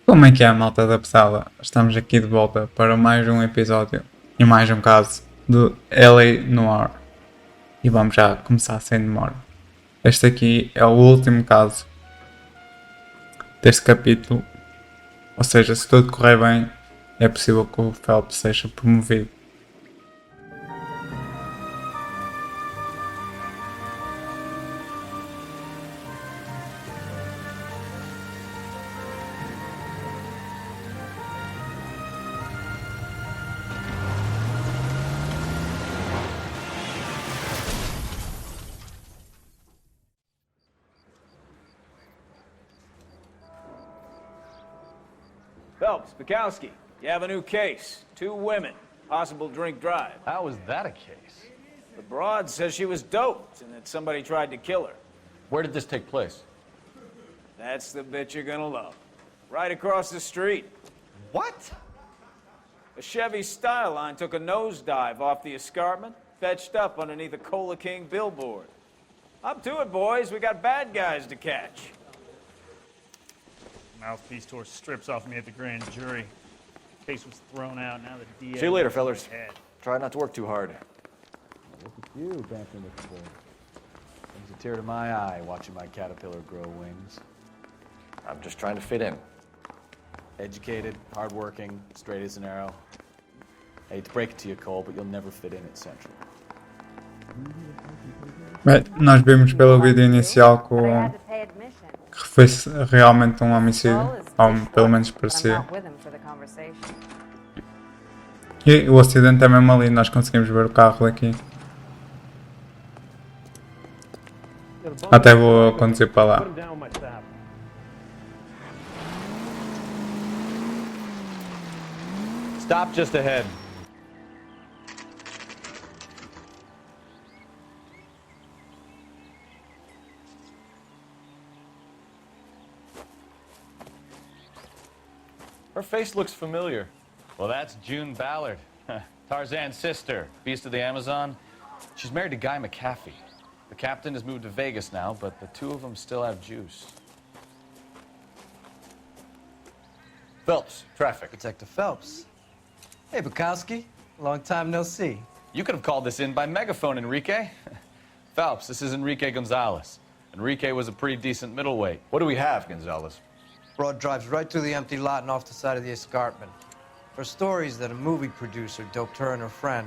Como é que é a malta da pesada? Estamos aqui de volta para mais um episódio e mais um caso do Noire. E vamos já começar sem demora. Este aqui é o último caso deste capítulo, ou seja, se tudo correr bem, é possível que o Phelps seja promovido. Phelps, Bukowski, you have a new case. 2 women, possible drink drive. How was that a case? The broad says she was doped and that somebody tried to kill her. Where did this take place? That's the bit you're gonna love. Right across the street. What? A Chevy Styline took a nosedive off the escarpment, fetched up underneath a Cola King billboard. Up to it, boys. We got bad guys to catch. Mouthpiece tore strips off me at the grand jury. Case was thrown out. Now the DA. See you later, fellas. Head. Try not to work too hard. Look at you, dancing with the boy. Brings a tear to my eye watching my caterpillar grow wings. I'm just trying to fit in. Educated, hardworking, straight as an arrow. I hate to break it to you, Cole, but you'll never fit in at Central. Bem, nós vimos pelo vídeo inicial que foi realmente um homicídio, ou pelo menos parecia. E o acidente é mesmo ali, nós conseguimos ver o carro daqui. Até vou conduzir para lá. Stop just ahead. Her face looks familiar. Well, that's June Ballard, Tarzan's sister, beast of the Amazon. She's married to Guy McAfee. The captain has moved to Vegas now, but the two of them still have juice. Phelps, traffic. Detective Phelps. Hey, Bukowski. Long time no see. You could have called this in by megaphone, Enrique. Phelps, this is Enrique Gonzalez. Enrique was a pretty decent middleweight. What do we have, Gonzalez? Broad drives right through the empty lot and off the side of the escarpment. Her stories that a movie producer doped her and her friend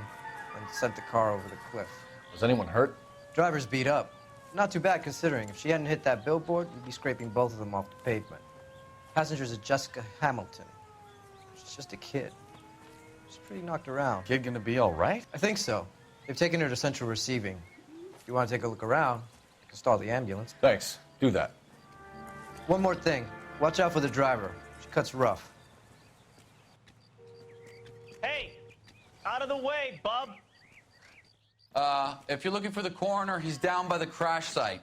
and sent the car over the cliff. Was anyone hurt? Driver's beat up. Not too bad considering. If she hadn't hit that billboard, you'd be scraping both of them off the pavement. Passenger's a Jessica Hamilton. She's just a kid. She's pretty knocked around. Kid gonna be all right? I think so. They've taken her to central receiving. If you want to take a look around, you can stall the ambulance. Thanks. Do that. One more thing. Watch out for the driver. She cuts rough. Hey, out of the way, bub. If you're looking for the coroner, he's down by the crash site.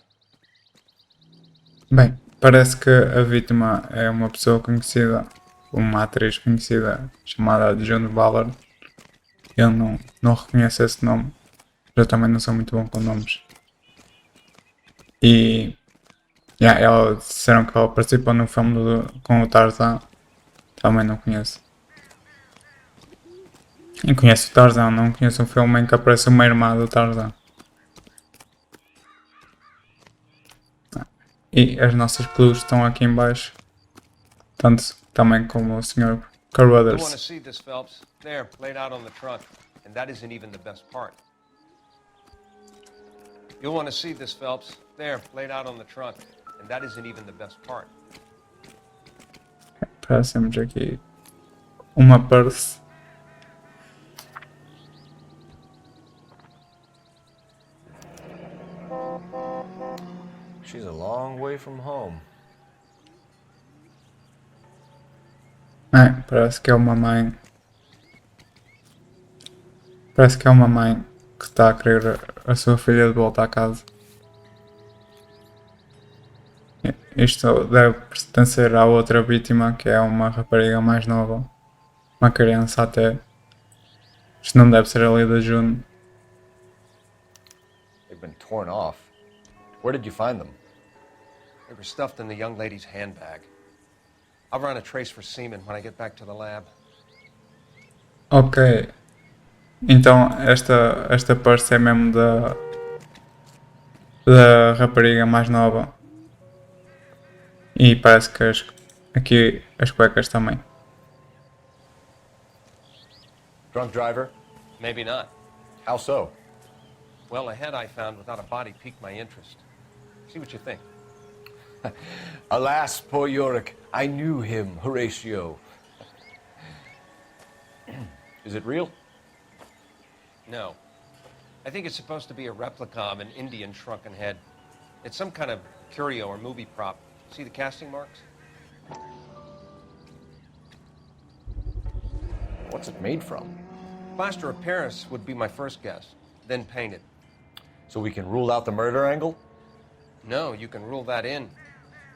Bem, parece que a vítima é uma pessoa conhecida, uma atriz conhecida chamada June Ballard. Eu não reconheço esse nome, eu também não sou muito bom com nomes. E elas disseram que ela participou no filme com o Tarzan, também não conheço. Eu conheço o Tarzan, não conheço um filme em que aparece uma irmã do Tarzan. E as nossas clues estão aqui em baixo, tanto também como o Sr. You want to Carruthers. see this, Phelps? There, laid out on the trunk. And that isn't even the best part. You'll want to see this, Phelps. There, laid out on the trunk. And that isn't even the best part. Aparecemos aqui uma purse. She's a long way from home. Parece que é uma mãe. Parece que é uma mãe que está a querer a sua filha de volta à casa. Isto deve pertencer à outra vítima, que é uma rapariga mais nova. Uma criança até. Isto não deve ser ali da June. They've been torn off. Where did you find them? They were stuffed in the young lady's handbag. I'll run a trace for semen when I get back to the lab. Ok. Então esta parece é mesmo da rapariga mais nova. E parece que aqui as cuecas também. Drunk driver? Maybe not. How so? Well, a head I found without a body piqued my interest. See what you think. Alas, poor Yorick. I knew him, Horatio. Is it real? No. I think it's supposed to be a replica of an Indian shrunken head. It's some kind of curio or movie prop. See the casting marks? What's it made from? Plaster of Paris would be my first guess, then painted. So we can rule out the murder angle? No, you can rule that in.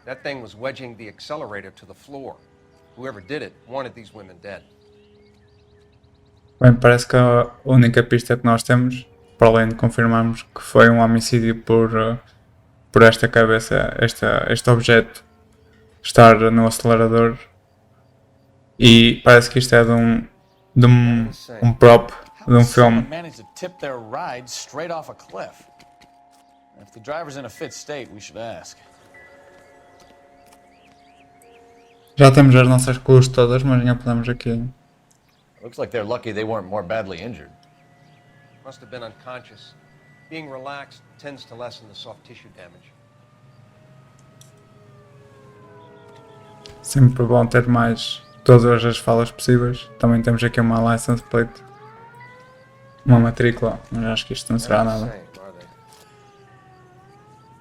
That thing was wedging the accelerator to the floor. Whoever did it wanted these women dead. Bem, parece que a única pista que nós temos, para além de confirmarmos que foi um homicídio por esta cabeça, este objeto estar no acelerador, e parece que isto é de um prop de um filme. Someone managed to tip their ride straight off a cliff. If the driver's in a fit state, we should ask. Já temos as nossas clues todas, mas ainda podemos aqui. Looks like they're lucky they weren't more badly injured. Must have been unconscious. Being relaxed tends to lessen the soft tissue damage. Sempre bom ter mais todas as falas possíveis. Também temos aqui uma license plate, uma matrícula, mas acho que isto não será nada. Same, are they?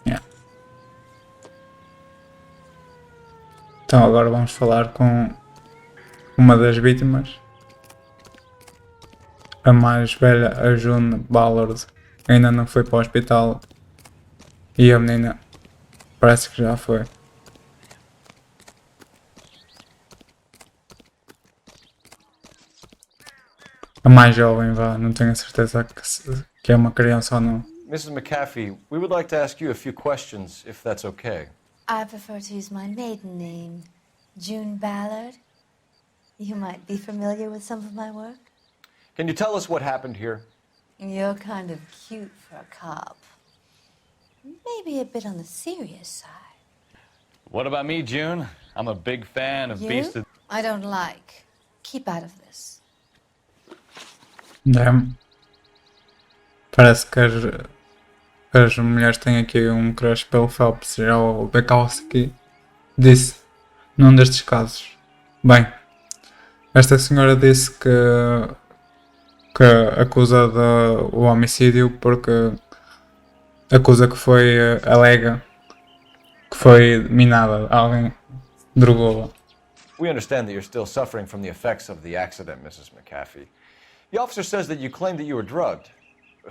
Yeah. Então agora vamos falar com uma das vítimas, a mais velha, a June Ballard. Ainda não foi para o hospital e a menina parece que já foi. A mais jovem, vá, não tenho a certeza que é uma criança ou não. Mrs. McAfee, we would like to ask you a few questions, if that's okay. I prefer to use my maiden name, June Ballard. You might be familiar with some of my work. Can you tell us what happened here? You're kind of cute for a cop. Maybe a bit on the serious side. What about me, June? I'm a big fan of You? Beast of... I don't like. Keep out of this. Parece que as mulheres têm aqui um crush pelo Phelps. Já o Bekowski disse num destes casos. Bem, esta senhora disse que acusa o homicídio porque acusa que alega que foi minada, alguém drogou-la. We understand that you're still suffering from the effects of the accident, Mrs. McAfee. The officer says that you claim that you were drugged.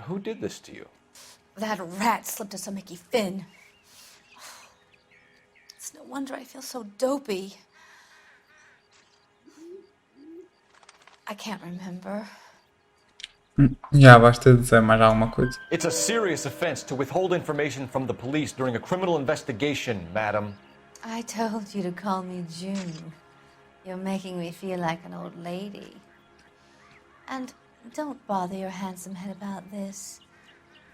Who did this to you? That rat slipped us a Mickey Finn. It's no wonder I feel so dopey. I can't remember. Já basta dizer mais alguma coisa. It's a serious offense to withhold information from the police during a criminal investigation, madam. I told you to call me June. You're making me feel like an old lady. And don't bother your handsome head about this.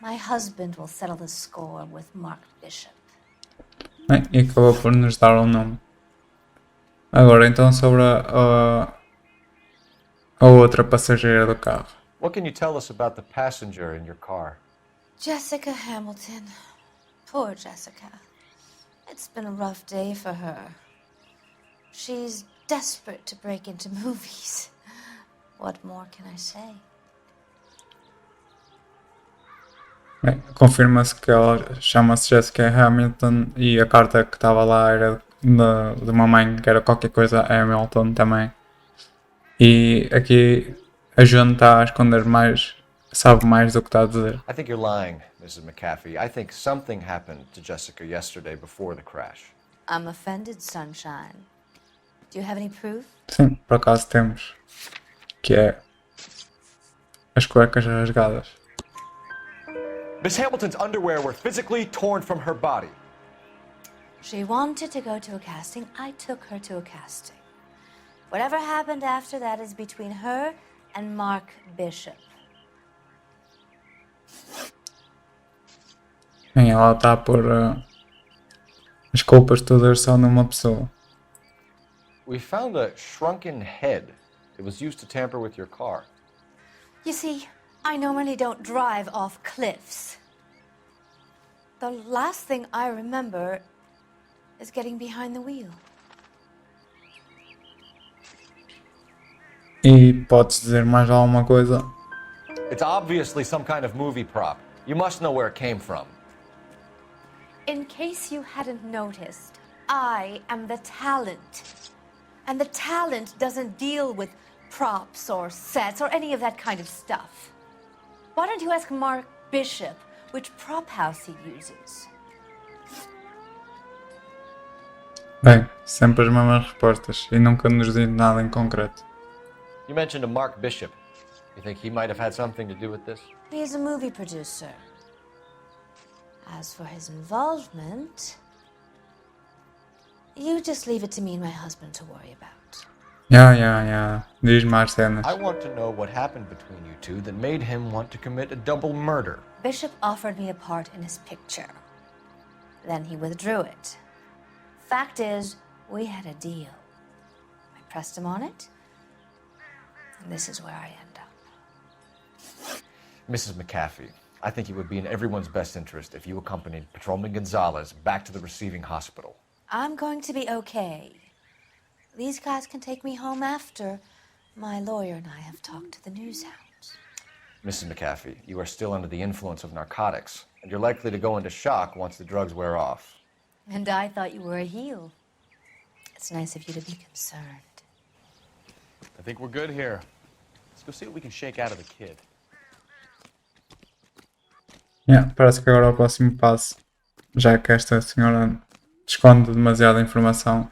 My husband will settle the score with Mark Bishop. Bem, e acabou por nos dar um nome. Agora então sobre a outra passageira do carro. What can you tell us about the passenger in your car? Jessica Hamilton. Poor Jessica. It's been a rough day for her. She's desperate to break into movies. What more can I say? Bem, confirma-se que ela chama-se Jessica Hamilton e a carta que estava lá era de uma mãe que era qualquer coisa Hamilton também. E aqui a June está a esconder mais, sabe mais do que está a dizer. I think you're lying, Mrs. McAfee. I think something happened to Jessica yesterday before the crash. I'm offended, Sunshine. Do you have any proof? Sim, por acaso temos. Que é as cuecas rasgadas. Miss Hamilton's underwear were physically torn from her body. She wanted to go to a casting. I took her to a casting. Whatever happened after that is between her and Mark Bishop. Bem, ela está a pôr as culpas todas só numa pessoa. We found a shrunken head. It was used to tamper with your car. You see, I normally don't drive off cliffs. The last thing I remember is getting behind the wheel. E podes dizer mais alguma coisa? It's obviously some kind of movie prop. You must know where it came from. In case you hadn't noticed, I am the talent. And the talent doesn't deal with props or sets or any of that kind of stuff. Why don't you ask Mark Bishop which prop house he uses? Bem, sempre as mesmas respostas e nunca nos diz nada em concreto. You mentioned a Mark Bishop. You think he might have had something to do with this? He's a movie producer. As for his involvement, you just leave it to me and my husband to worry about. Yeah. Diz mais cenas. I want to know what happened between you two that made him want to commit a double murder. Bishop offered me a part in his picture. Then he withdrew it. Fact is, we had a deal. I pressed him on it, and this is where I end up. Mrs. McAfee, I think it would be in everyone's best interest if you accompanied Patrolman Gonzalez back to the receiving hospital. I'm going to be okay. These guys can take me home after my lawyer and I have talked to the news hounds. Mrs. McAfee, you are still under the influence of narcotics, and you're likely to go into shock once the drugs wear off. And I thought you were a heel. It's nice of you to be concerned. I think we're good here. Let's go see what we can shake out of the kid. Yeah, parece que agora é o próximo passo, já que esta senhora esconde demasiada informação.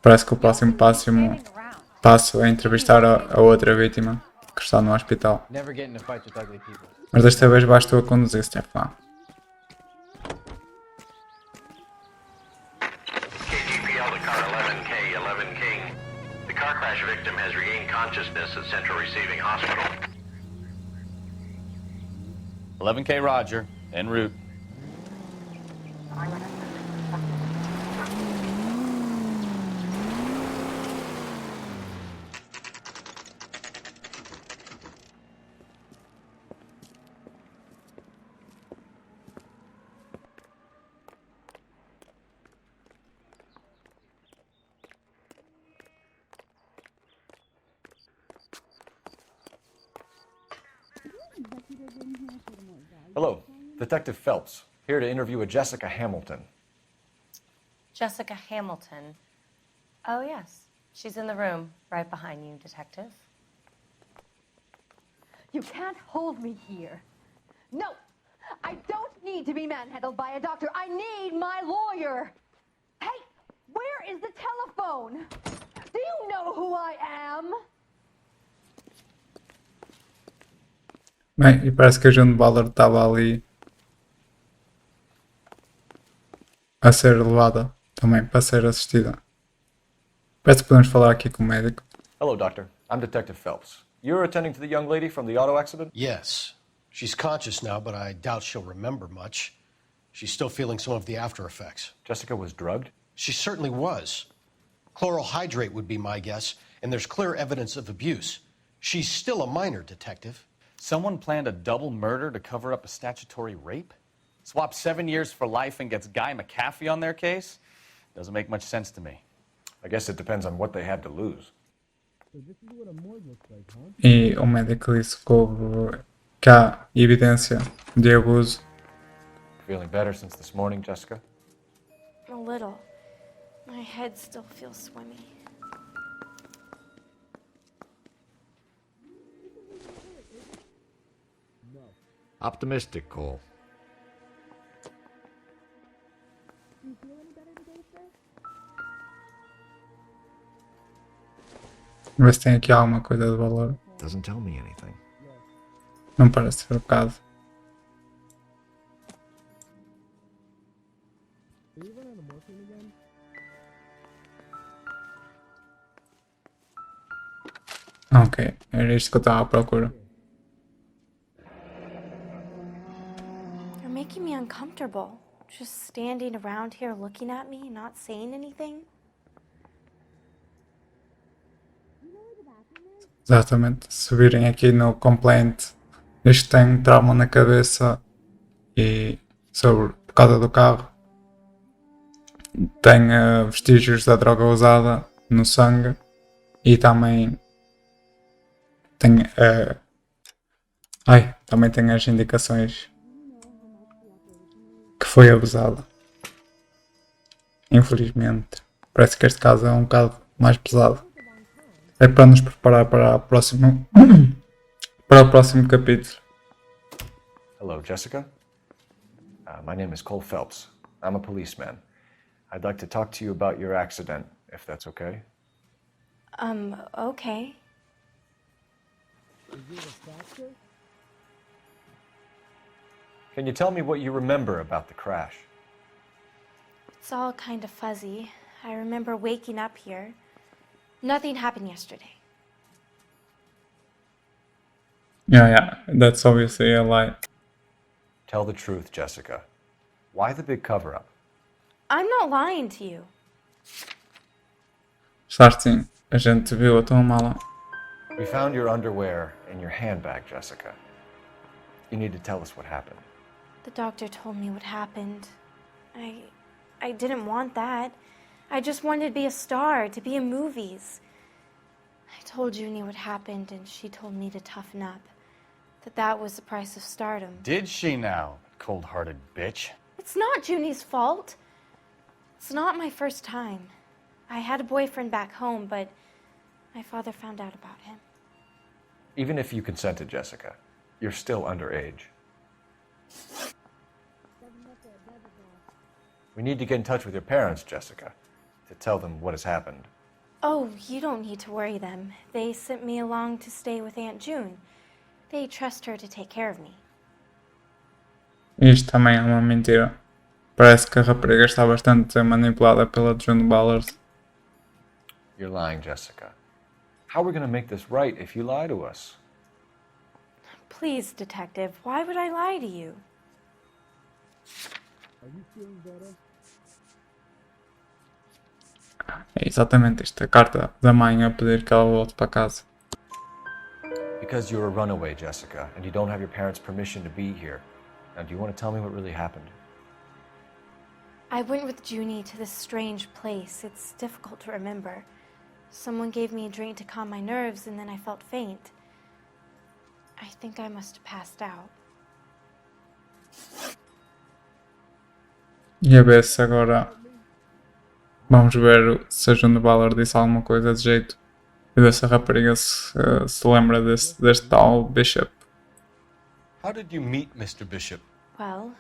Parece que o próximo passo é entrevistar a outra vítima que está no hospital. Mas desta vez vais tu a conduzir, Stefan. KGPL to car 11K, 11 King. The car crash victim has regained consciousness at Central Receiving Hospital. 11K Roger, en route. Hello, Detective Phelps, here to interview a Jessica Hamilton. Jessica Hamilton. Oh, yes. She's in the room, right behind you, Detective. You can't hold me here. No! I don't need to be manhandled by a doctor. I need my lawyer! Hey! Where is the telephone? Do you know who I am? Bem, e parece que a June Ballard estava ali a ser levada também para ser assistida. Parece que podemos falar aqui com o médico. Hello, Doctor. I'm Detective Phelps. You're attending to the young lady from the auto accident? Yes. She's conscious now, but I doubt she'll remember much. She's still feeling some of the after effects. Jessica was drugged? She certainly was. Chloral hydrate would be my guess, and there's clear evidence of abuse. She's still a minor, Detective. Someone planned a double murder to cover up a statutory rape? Swap 7 years for life and gets Guy McAfee on their case? Doesn't make much sense to me. I guess it depends on what they had to lose. E o médico disse que há evidência de abuso. Feeling better since this morning, Jessica? A little. My head still feels swimmy. Optimistic, Cole. Ver se tem aqui alguma coisa de valor. Doesn't tell me anything. Não parece ser o caso. Ok, era isto que eu estava à procura. You're making me uncomfortable. Just standing around here looking at me, not saying anything. Exatamente. Se virem aqui no complaint, isto tem trauma na cabeça e sobre por causa do carro. Tem vestígios da droga usada no sangue e também tem também tem as indicações que foi abusada. Infelizmente. Parece que este caso é um bocado mais pesado. É para nos preparar para o próximo capítulo. Hello, Jessica. My name is Cole Phelps. I'm a policeman. I'd like to talk to you about your accident, if that's okay. Okay. Can you tell me what you remember about the crash? It's all kind of fuzzy. I remember waking up here. Nothing happened yesterday. Yeah, that's obviously a lie. Tell the truth, Jessica. Why the big cover-up? I'm not lying to you. Claro sim, a gente viu a tua mala. We found your underwear in your handbag, Jessica. You need to tell us what happened. The doctor told me what happened. I didn't want that. I just wanted to be a star, to be in movies. I told Junie what happened, and she told me to toughen up. That was the price of stardom. Did she now, cold-hearted bitch? It's not Junie's fault. It's not my first time. I had a boyfriend back home, but my father found out about him. Even if you consented, Jessica, you're still underage. We need to get in touch with your parents, Jessica, to tell them what has happened. Oh, you don't need to worry them. They sent me along to stay with Aunt June. They trust her to take care of me. Isto também é uma mentira. Parece que a rapariga está bastante manipulada pela June Ballard. You're lying, Jessica. How are we going to make this right if you lie to us? Please, detective, why would I lie to you? É exatamente isto, a carta da mãe a pedir que ela volte para casa. Because you're a runaway, Jessica, and you don't have your parents' permission to be here. Now, do you want to tell me what really happened? I went with Junie to this strange place. It's difficult to remember. Someone gave me a drink to calm my nerves, and then I felt faint. I think I must have passed out. E a ver se agora vamos ver se a June Ballard disse alguma coisa de jeito e ver se a rapariga se lembra deste tal Bishop. How did you meet Mr. Bishop? Well,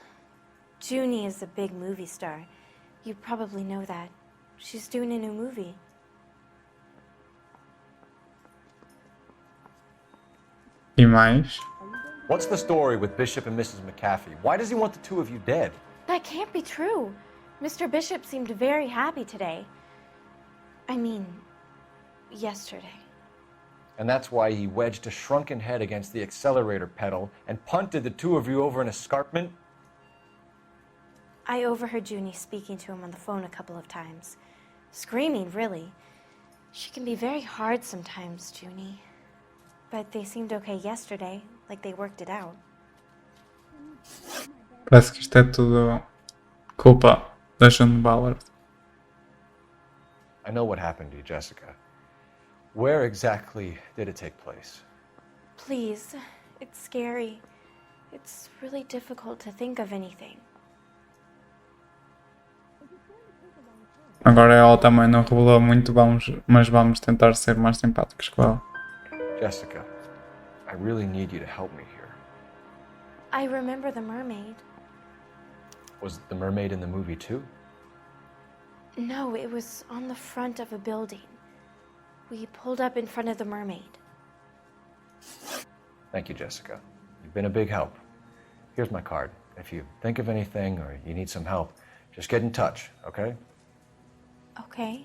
Junie is a big movie star. You probably know that. She's doing a new movie. E mais? What's the story with Bishop and Mrs. McAfee? Why does he want the two of you dead? That can't be true. Mr. Bishop seemed very happy today. I mean, yesterday. And that's why he wedged a shrunken head against the accelerator pedal and punted the two of you over an escarpment? I overheard Junie speaking to him on the phone a couple of times. Screaming, really. She can be very hard sometimes, Junie. But they seemed okay yesterday, like they worked it out. Parece que isto é tudo culpa da June Ballard. I know what happened to you, Jessica. Where exactly did it take place? Please, it's scary. It's really difficult to think of anything. Agora ela também não revelou muito, mas vamos tentar ser mais simpáticos com ela. Jessica, I really need you to help me here. I remember the mermaid. Was the mermaid in the movie too? No, it was on the front of a building. We pulled up in front of the mermaid. Thank you, Jessica. You've been a big help. Here's my card. If you think of anything or you need some help, just get in touch, okay? Okay.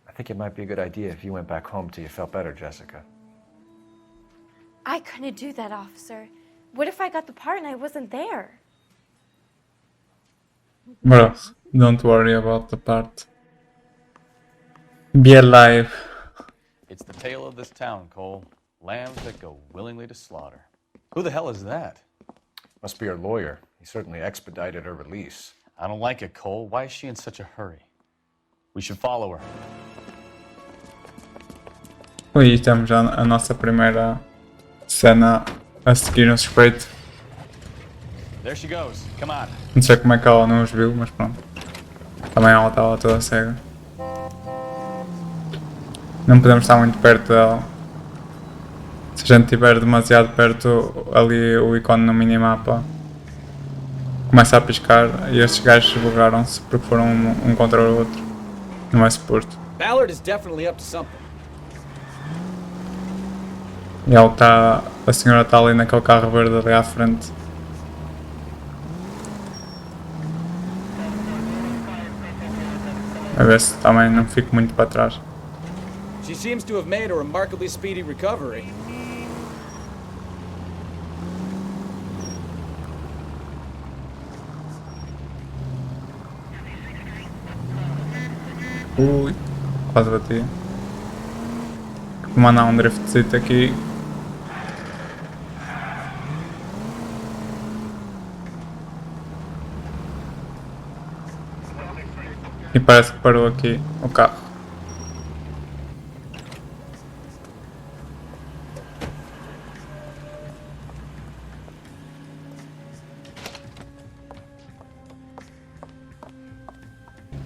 I I think it might be a good idea if you went back home till you felt better, Jessica. I couldn't do that, officer. What if I got the part and I wasn't there? Bro, don't worry about the part. Be alive. It's the tale of this town, Cole. Lambs that go willingly to slaughter. Who the hell is that? Must be her lawyer. He certainly expedited her release. I don't like it, Cole. Why is she in such a hurry? We should follow her. E temos a nossa primeira cena a seguir um suspeito. There she goes. Come on. Não sei como é que ela não os viu, mas pronto. Também ela estava toda cega. Não podemos estar muito perto dela. Se a gente estiver demasiado perto, ali o ícone no minimapa começa a piscar e estes gajos bugaram-se porque foram um contra o outro. Não é suposto. Ballard is definitely up to something. E ela tá, a senhora está ali naquele carro verde ali à frente. A ver se também não fico muito para trás. She seems to have made a remarkably speedy recovery. Ui, quase bati. Vou mandar um driftzito aqui. E parece que parou aqui o carro.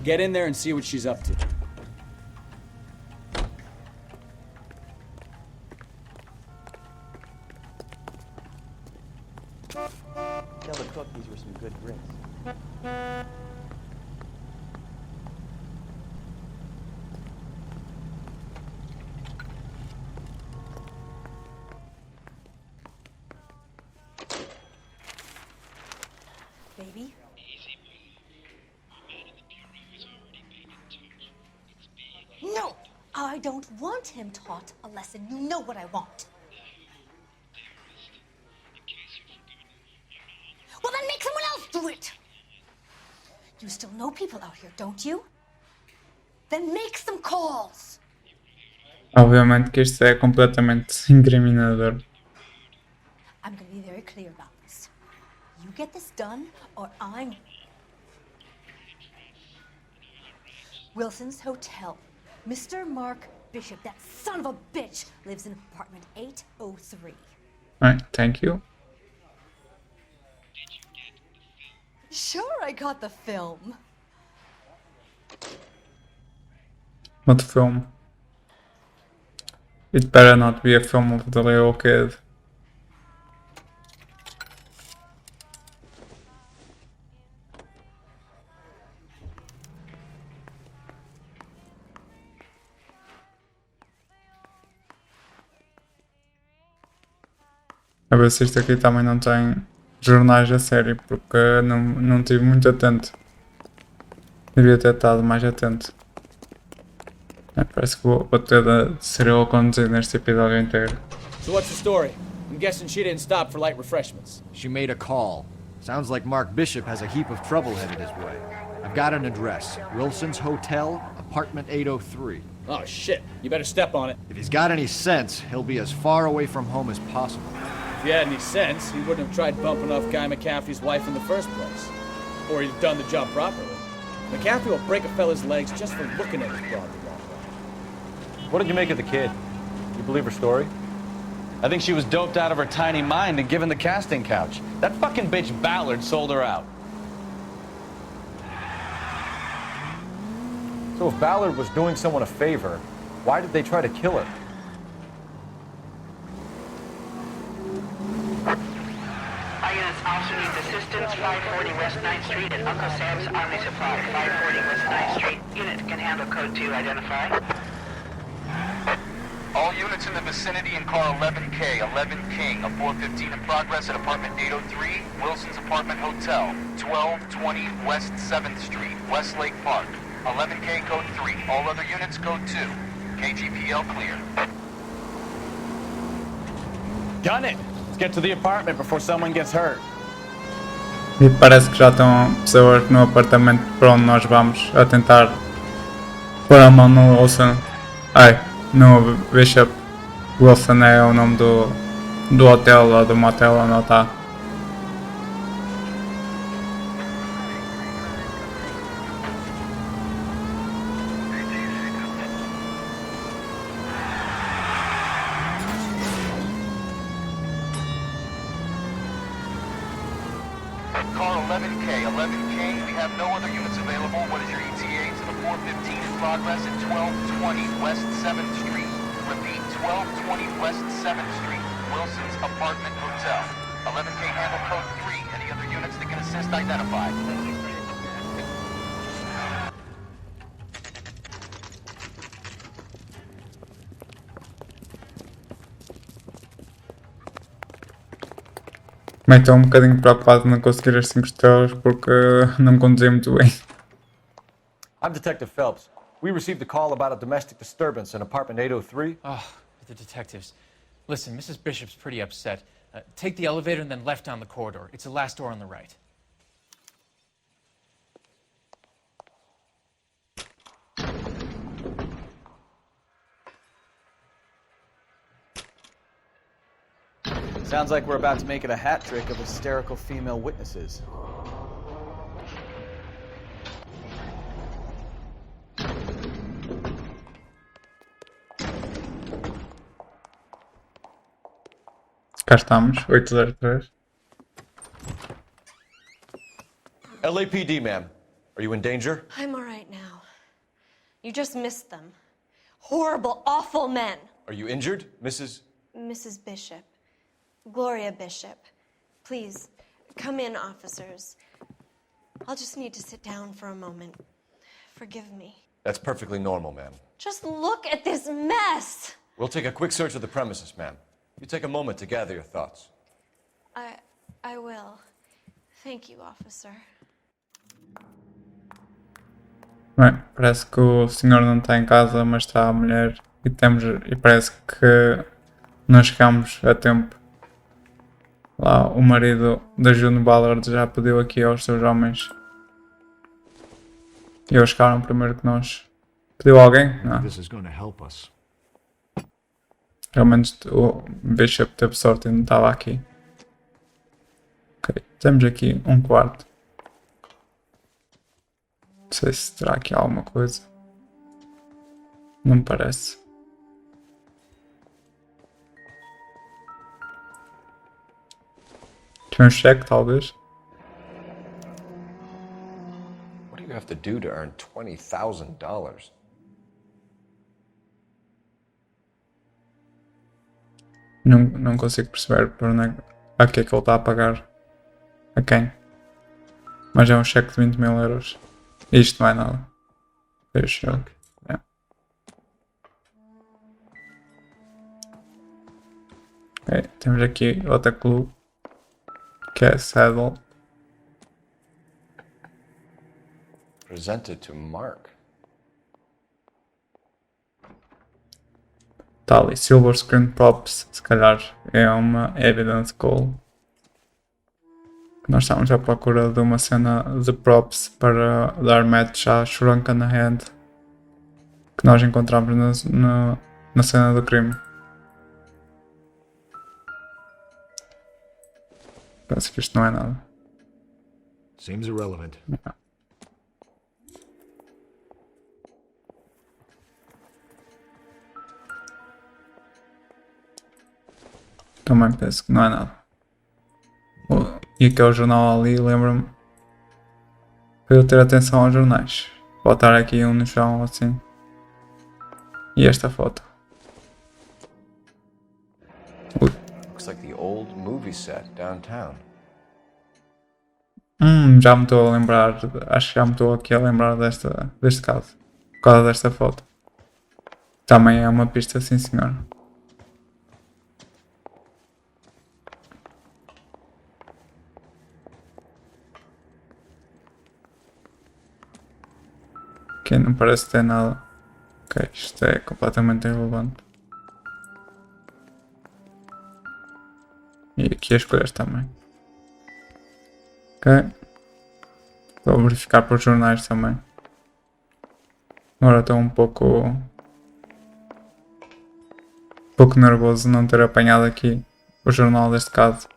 Get in there and see what she's up to. Tell the cook these were some good drinks. Baby? No! I don't want him taught a lesson. You know what I want. Well, then make someone else do it! You still know people out here, don't you? Then make some calls! Obviamente que isto é completamente incriminador. I'm gonna be very clear about this. You get this done, or I'm... Wilson's Hotel. Mr. Mark Bishop, that son of a bitch, lives in apartment 803. Alright, thank you. Sure, I got the film. What film? It better not be a film of the little kid. A ver se isto aqui também não tem jornais a sério, porque não estive muito atento. Devia ter estado mais atento. Parece que vou ter de ser eu a conduzir neste episódio inteiro. So what's the story? I'm guessing she didn't stop for light refreshments. She made a call. Sounds like Mark Bishop has a heap of trouble headed his way. I've got an address. Wilson's Hotel, apartment 803. Oh shit, you better step on it. If he's got any sense, he'll be as far away from home as possible. If he had any sense, he wouldn't have tried bumping off Guy McCaffrey's wife in the first place. Or he'd have done the job properly. McCaffrey will break a fella's legs just for looking at his broad the wrong way. What did you make of the kid? You believe her story? I think she was doped out of her tiny mind and given the casting couch. That fucking bitch Ballard sold her out. So if Ballard was doing someone a favor, why did they try to kill her? Our units also need assistance. 540 West 9th Street at Uncle Sam's Army Supply. 540 West 9th Street. Unit can handle code 2. Identify. All units in the vicinity in car 11K, 11 King, a 415 in progress at apartment 803, Wilson's Apartment Hotel, 1220 West 7th Street, Westlake Park. 11K code 3. All other units code 2. KGPL clear. Gun it! Let's get to the apartment before someone gets hurt. E parece que já estão pessoas no apartamento para onde nós vamos a tentar pôr a mão no Wilson. Ai, no Bishop. Wilson é o nome do hotel ou do motel onde ele está. Car 11K, 11K, we have no other units available. What is your ETA to the 415 in progress at 1220 West 7th Street? Repeat, 1220 West 7th Street, Wilson's Apartment Hotel. 11K handle code 3. Any other units that can assist identified. Também estou um bocadinho preocupado de não conseguir as 5 estrelas porque não conduzi muito bem. I'm Detective Phelps. We received a call about a domestic disturbance in apartment 803. Oh, the detectives. Listen, Mrs. Bishop's pretty upset. Take the elevator and then left down the corridor. It's the last door on the right. Sounds like we're about to make it a hat trick of hysterical female witnesses. Cá estamos, 803. LAPD, ma'am. Are you in danger? I'm all right now. You just missed them. Horrible, awful men. Are you injured, Mrs. Mrs. Bishop. Gloria Bishop. Please, come in, officers. I'll just need to sit down for a moment. Forgive me. That's perfectly normal, ma'am. Just look at this mess! We'll take a quick search of the premises, ma'am. You take a moment to gather your thoughts. I will. Thank you, officer. Bem, parece que o senhor não está em casa, mas está a mulher e parece que não chegamos a tempo. Lá o marido da June Ballard já pediu aqui aos seus homens. E eles chegaram primeiro que nós. Pediu alguém? Não. Pelo menos o Bishop teve sorte e não estava aqui. Ok, temos aqui um quarto. Não sei se terá aqui alguma coisa. Não me parece. Tem um cheque, talvez. What do you have to do to earn $20,000? Não consigo perceber por onde a que é que ele está a pagar. A quem? Mas é um cheque de 20 mil euros. Isto não é nada. Deixa eu. É. Ok, temos aqui outra clube. Que é Saddle. Presented to Mark. Tá ali, Silver Screen Props, se calhar é uma Evidence Call. Nós estamos à procura de uma cena de props para dar match à Shrunken Head que nós encontramos na cena do crime. Parece que isto não é nada. Seems irrelevant. Não. Também penso que não é nada. E aquele jornal ali, lembra-me para eu ter atenção aos jornais. Botar aqui um no chão assim. E esta foto. Looks like the old movie set downtown. Já me estou a lembrar, acho que já me estou aqui a lembrar deste caso. Por causa desta foto. Também é uma pista, sim senhor. Aqui não parece ter nada. Ok, isto é completamente irrelevante. E aqui as coisas também. Ok. Estou a verificar por jornais também. Agora estou um pouco nervoso de não ter apanhado aqui o jornal deste caso.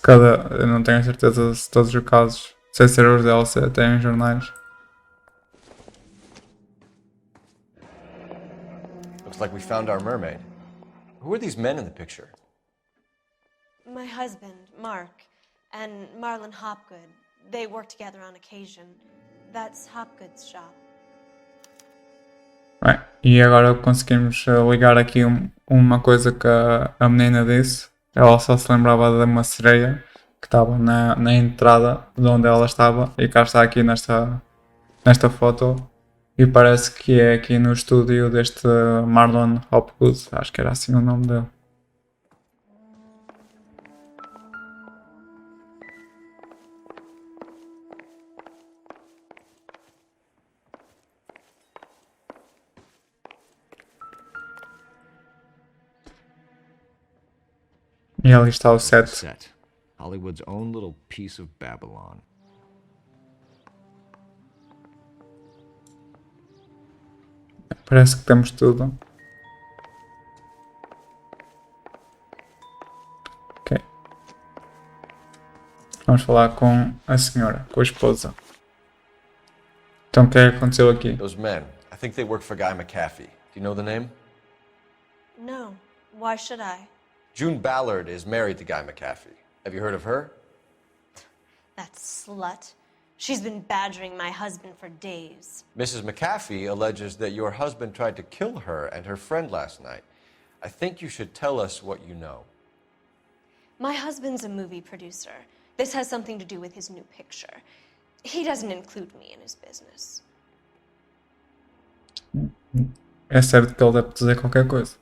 Eu não tenho certeza se todos os casos, sem ser os DLC, têm jornais. Looks like we found our mermaid. Who are these men in the picture? My husband, Mark, and Marlon Hopgood. They work together on occasion. That's Hopgood's shop. Bem, e agora conseguimos ligar aqui uma coisa que a menina disse. Ela só se lembrava de uma sereia que estava na entrada de onde ela estava, e cá está aqui nesta foto, e parece que é aqui no estúdio deste Marlon Hopgood, acho que era assim o nome dele. E ali está o set. Hollywood's own little piece of Babylon. Parece que temos tudo. Ok. Vamos falar com a senhora, com a esposa. Então o que é que aconteceu aqui? Those men, I think they work for Guy McAfee. Do you know the name? No. Why should I? June Ballard is married to Guy McAfee. Have you heard of her? That slut. She's been badgering my husband for days. Mrs. McAfee alleges that your husband tried to kill her and her friend last night. I think you should tell us what you know. My husband's a movie producer. This has something to do with his new picture. He doesn't include me in his business. É certo que ele deve dizer qualquer coisa.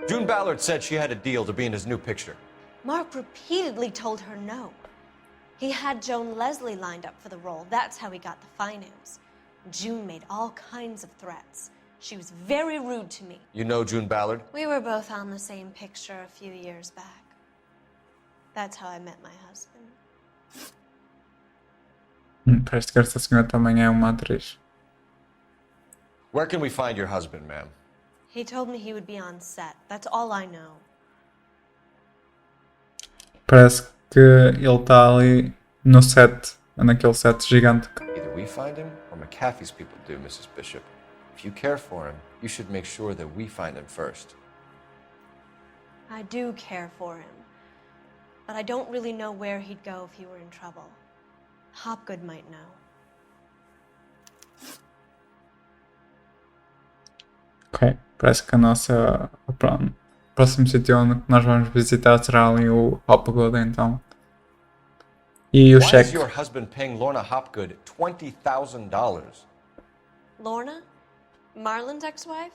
June Ballard said she had a deal to be in his new picture. Mark repeatedly told her no. He had Joan Leslie lined up for the role. That's how he got the finance. June made all kinds of threats. She was very rude to me. You know June Ballard? We were both on the same picture a few years back. That's how I met my husband. Parece que esta senhora também é uma atriz. Where can we find your husband, ma'am? He told me he would be on set. That's all I know. Parece que ele está ali no set, naquele set gigante. Either we find him or McAfee's people do, Mrs. Bishop. If you care for him, you should make sure that we find him first. I do care for him. But I don't really know where he'd go if he were in trouble. Hopgood might know. Ok, parece que o próximo sítio onde nós vamos visitar será ali o Hopgood, então. E o Why cheque. is your husband paying Lorna Hopgood $20,000? Lorna? Marlon's ex-wife?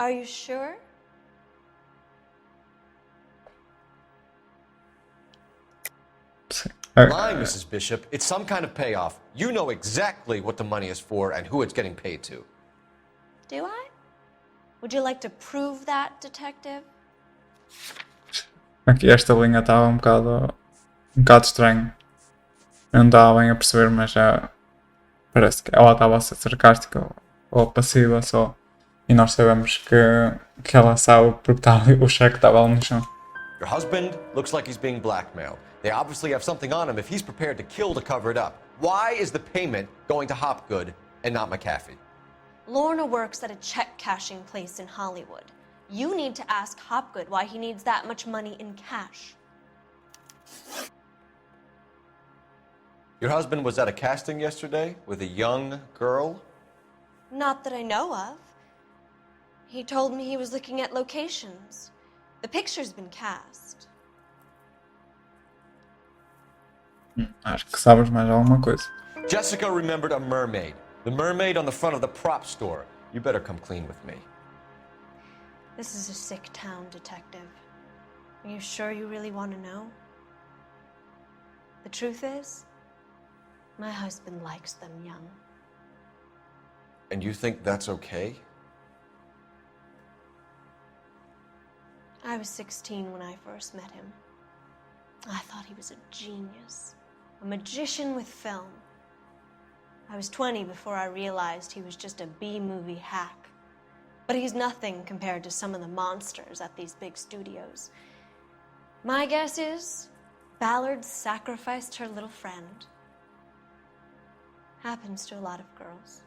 Are you sure? Lying, Mrs. Bishop. It's some kind of payoff. You know exactly what the money is for and who it's getting paid to. Do I? Would you like to prove that, detective? Aqui esta linha estava um bocado estranho. Eu não estava bem a perceber, mas já parece que ela estava a ser sarcástica ou passiva só. E nós sabemos que ela sabe porque tá ali, o cheque estava ali no chão. Your husband looks like he's being blackmailed. They obviously have something on him if he's prepared to kill to cover it up. Why is the payment going to Hopgood and not McAfee? Lorna works at a check cashing place in Hollywood. You need to ask Hopgood why he needs that much money in cash. Your husband was at a casting yesterday with a young girl? Not that I know of. He told me he was looking at locations. The picture's been cast. Acho que sabes mais alguma coisa. Jessica remembered a mermaid. The mermaid on the front of the prop store. You better come clean with me. This is a sick town, detective. Are you sure you really want to know? The truth is, my husband likes them young. And you think that's okay? I was 16 when I first met him. I thought he was a genius, a magician with film. I was 20 before I realized he was just a B-movie hack. But he's nothing compared to some of the monsters at these big studios. My guess is Ballard sacrificed her little friend. Happens to a lot of girls.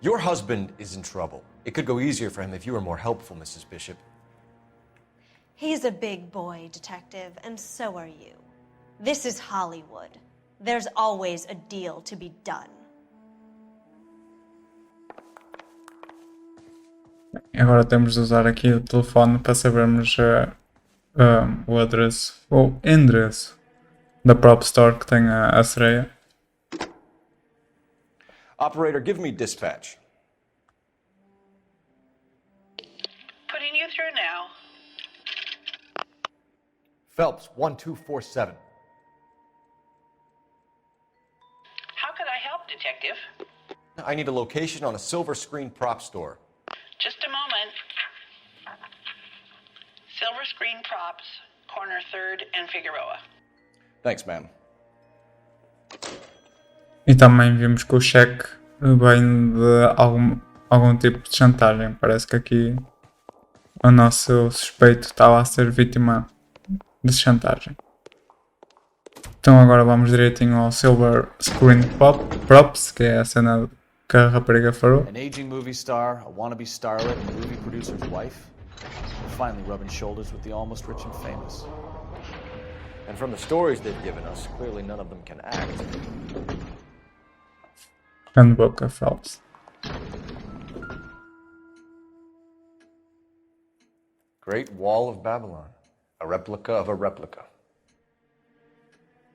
Your husband is in trouble. It could go easier for him if you were more helpful, Mrs. Bishop. He's a big boy, detective, and so are you. This is Hollywood. There's always a deal to be done. Agora temos de usar aqui o telefone para sabermos o adereço ou endereço da Prop Store que tem a sereia. Operator, give me dispatch. Putting you through now. Phelps, 1247. How could I help, Detective? I need a location on a silver screen prop store. Just a moment. Silver Screen Props, corner 3rd and Figueroa. Thanks, ma'am. E também vimos que o cheque vem de algum tipo de chantagem. Parece que aqui o nosso suspeito estava a ser vítima de chantagem. Então agora vamos direitinho ao Silver Screen Props, que é a cena que a rapariga falou. An aging movie star, a wannabe starlet, and a movie producer's wife. We're finally rubbing shoulders with the almost rich and famous. And from the stories they've given us, clearly none of them can act. Handbook of Phelps. Great Wall of Babylon. A replica of a replica.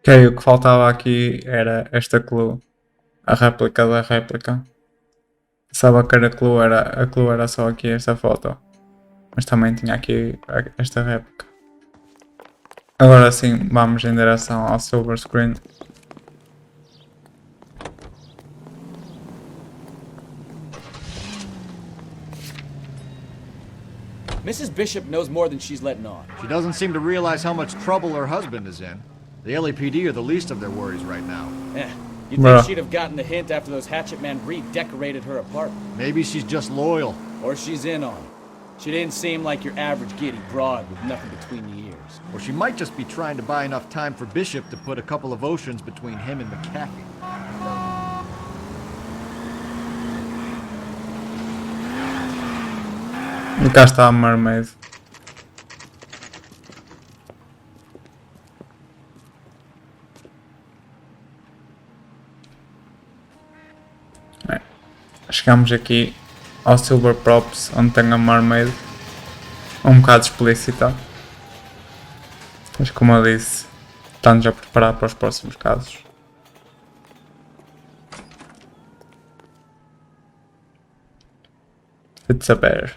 Ok, o que faltava aqui era esta clue. A réplica da réplica. Pensava que a clue era só aqui esta foto. Mas também tinha aqui esta réplica. Agora sim, vamos em direção ao silver screen. Mrs. Bishop knows more than she's letting on. She doesn't seem to realize how much trouble her husband is in. The LAPD are the least of their worries right now. You'd think she'd have gotten the hint after those hatchet men redecorated her apartment. Maybe she's just loyal. Or she's in on it. She didn't seem like your average giddy broad with nothing between the ears. Or she might just be trying to buy enough time for Bishop to put a couple of oceans between him and McAfee. E cá está a Mermaid. Chegamos aqui ao Silver Props, onde tem a Mermaid, um bocado explícita, mas como eu disse, estamos a preparar para os próximos casos. It's a bear.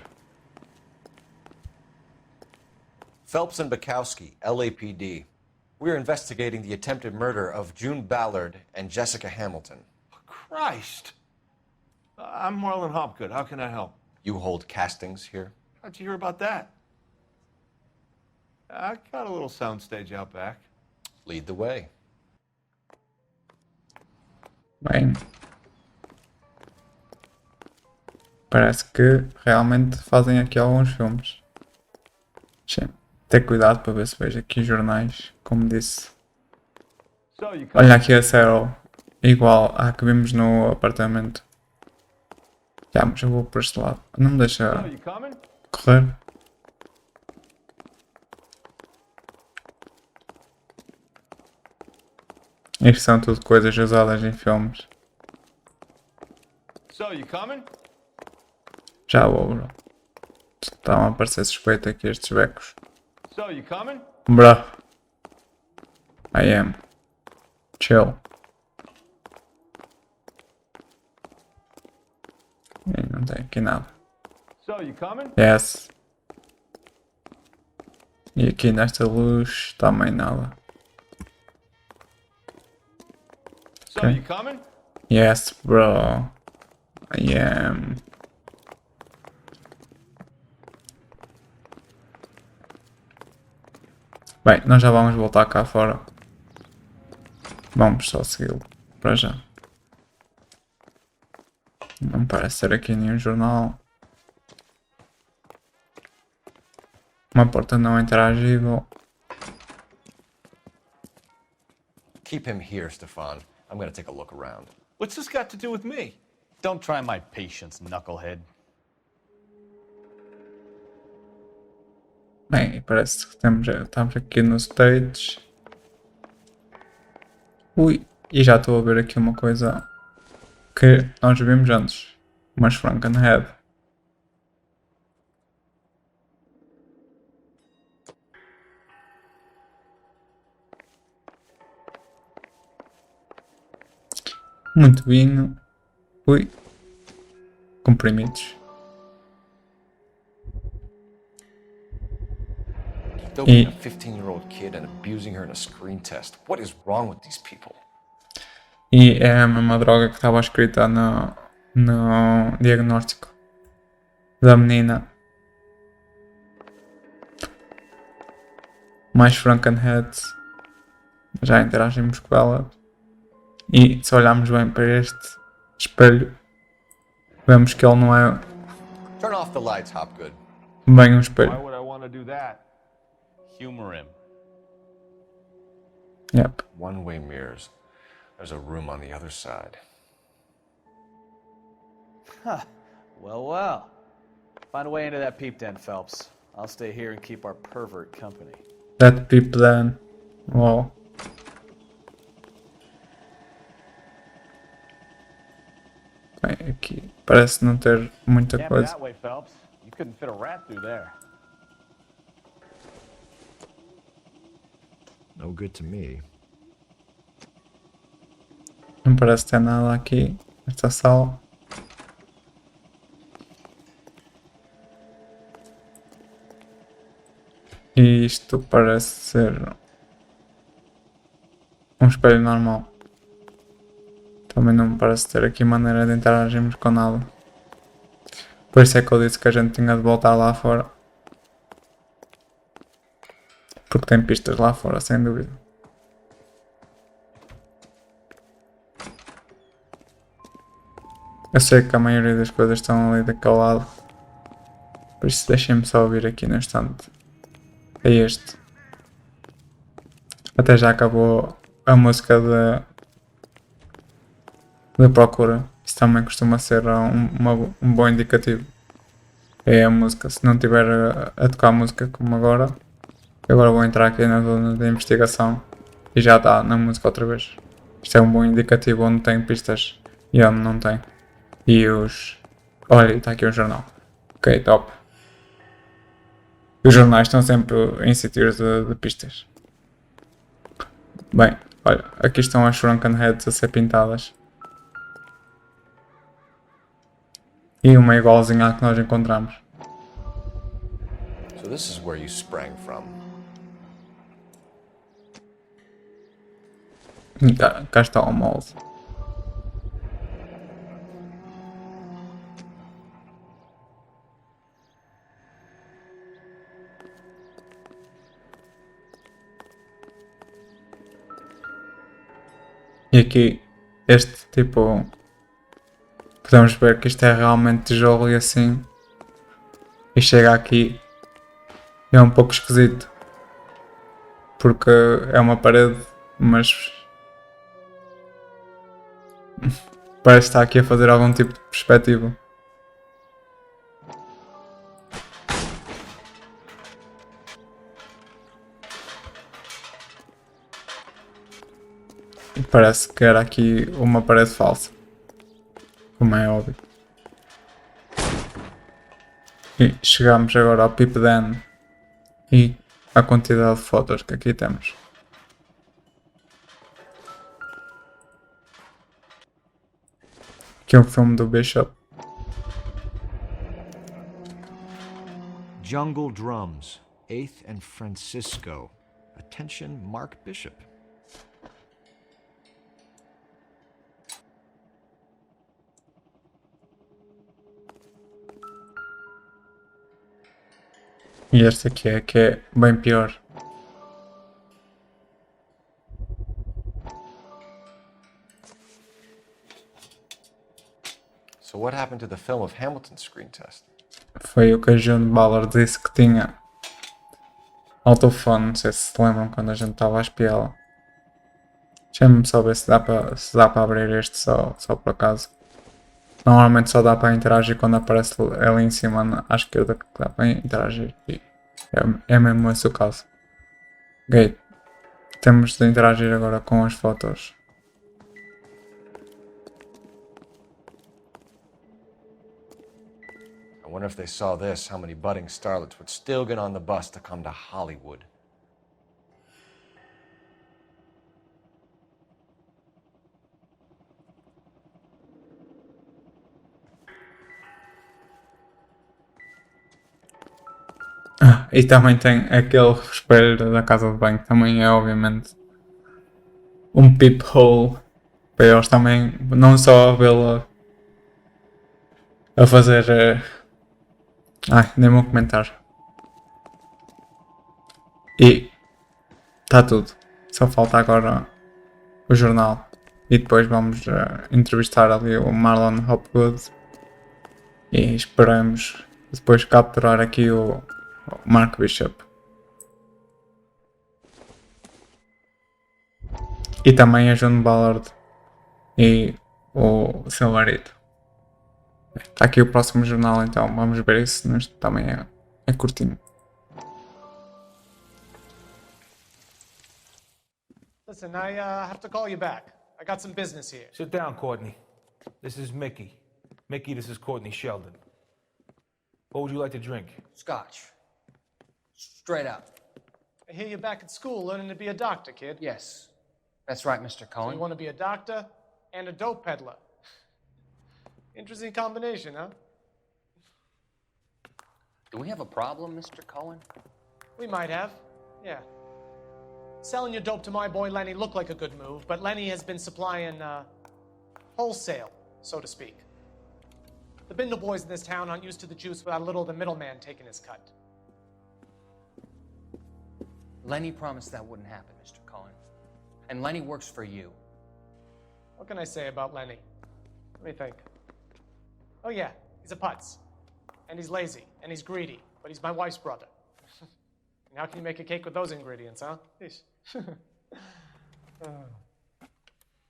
Phelps and Bukowski, LAPD. We're investigating the attempted murder of June Ballard and Jessica Hamilton. Christ! I'm Marlon Hopgood. How can I help? You hold castings here? How'd you hear about that? I got a little soundstage out back. Lead the way. Bem, parece que realmente fazem aqui alguns filmes. Deixa ter cuidado para ver se vejo aqui jornais, como disse. Olha aqui a Sarah, igual à que vimos no apartamento. Já, mas eu vou por este lado. Não me deixa correr. Isto são tudo coisas usadas em filmes. Já vou, bro. Estão a parecer suspeito aqui estes becos. Bruh. I am. Chill. E não tem aqui nada. Yes. E aqui nesta luz também nada. So, you coming? Yes, bro. I am. Bem, nós já vamos voltar cá fora. Vamos só segui-lo para já. Não parece ser aqui nenhum jornal. Uma porta não interagível. Keep him here, Stefan. I'm gonna take a look around. What's this got to do with me? Don't try my patience, knucklehead. Bem, parece que estamos aqui no stage. Ui, e já estou a ver aqui uma coisa que nós vimos antes. Umas Frankenhead. Muito vinho. Ui. Comprimidos. Doping a 15-year-old kid and abusing her in a screen test. What is wrong with these people? E é a mesma droga que estava escrita no diagnóstico da menina. Mais Frankenheads. Já interagimos com ela. E se olharmos bem para este espelho, vemos que ele não é Turn off the lights, Hopgood. bem um espelho. Why would I want to do that? Humor him. Yep. One-way mirrors. There's a room on the other side. Huh. Well. Find a way into that peep den, Phelps. I'll stay here and keep our pervert company. That peep then. Wow. Bem, aqui parece não ter muita Can't be coisa. that way, Phelps. You couldn't fit a rat through there. No good to me. Não parece ter nada aqui nesta sala. E isto parece ser um espelho normal. Também não me parece ter aqui maneira de interagirmos com nada. Por isso é que eu disse que a gente tinha de voltar lá fora. Porque tem pistas lá fora, sem dúvida. Eu sei que a maioria das coisas estão ali daquele lado. Por isso deixem-me só ouvir aqui no instante. É este. Até já acabou a música de procura. Isso também costuma ser um bom indicativo. É a música. Se não estiver a tocar a música como agora. Agora vou entrar aqui na zona de investigação. E já está na música outra vez. Isto é um bom indicativo onde tem pistas e onde não tem. E os... Olha, está aqui o jornal. Ok, top. Os jornais estão sempre em sítios de pistas. Bem, olha, aqui estão as Frankenheads a ser pintadas. E uma igualzinha à que nós encontramos. So this is where you sprang from. Cá está o molde. E aqui, este tipo, podemos ver que isto é realmente tijolo e assim, e chega aqui, é um pouco esquisito, porque é uma parede, mas parece que está aqui a fazer algum tipo de perspectiva. E parece que era aqui uma parede falsa, como é óbvio. E chegamos agora ao Peep Den e a quantidade de fotos que aqui temos. Aqui é um filme do Bishop. Jungle drums. 8th and Francisco. Attention, Mark Bishop. E este aqui é que é bem pior. So what happened to the film of Hamilton's screen test? Foi o que a June Ballard disse que tinha autofone, não sei se se lembram quando a gente estava a espiá-la. Deixa-me só ver se dá para abrir este só por acaso. Normalmente só dá para interagir quando aparece ali em cima à esquerda que dá para interagir. E é mesmo esse o caso. Ok, temos de interagir agora com as fotos. I wonder if they saw this, how many budding starlets would still get on the bus to come to Hollywood. E também tem aquele espelho da casa de banho, também é obviamente um peephole para eles também, não só vê-la a fazer. Nem vou comentar. E está tudo. Só falta agora o jornal. E depois vamos entrevistar ali o Marlon Hopgood. E esperamos depois capturar aqui o Mark Bishop. E também a June Ballard e o seu marido. Está aqui o próximo jornal, então vamos ver isso. Este também é curtinho. Listen, I have to call you back. I got some business here. Sit down, Courtney. This is Mickey. Mickey, this is Courtney Sheldon. What would you like to drink? Scotch. Straight up. I hear you're back at school learning to be a doctor, kid. Yes. That's right, Mr. So Cohen. you want to be a doctor and a dope peddler. Interesting combination, huh? Do we have a problem, Mr. Cohen? We might have, yeah. Selling your dope to my boy Lenny looked like a good move, but Lenny has been supplying, wholesale, so to speak. The Bindle boys in this town aren't used to the juice without a little of the middleman taking his cut. Lenny promised that wouldn't happen, Mr. Cohen. And Lenny works for you. What can I say about Lenny? Let me think. Oh yeah, he's a putz. And he's lazy, and he's greedy, but he's my wife's brother. And how can you make a cake with those ingredients, huh?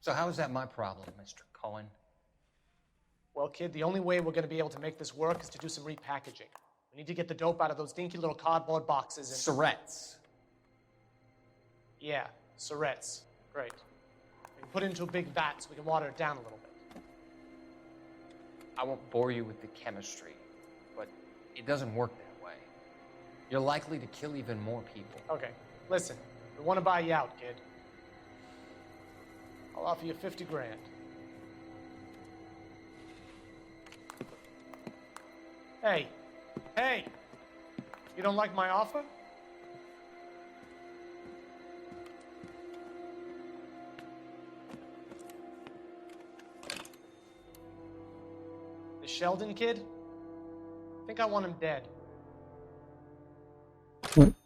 So how is that my problem, Mr. Cohen? Well, kid, the only way we're going to be able to make this work is to do some repackaging. We need to get the dope out of those dinky little cardboard boxes and... Surrettes. Yeah, surrettes. Great. We can put it into a big vat so we can water it down a little bit. I won't bore you with the chemistry, but it doesn't work that way. You're likely to kill even more people. Okay, listen. We want to buy you out, kid. I'll offer you 50 grand. Hey, you don't like my offer? The Sheldon kid? I think I want him dead.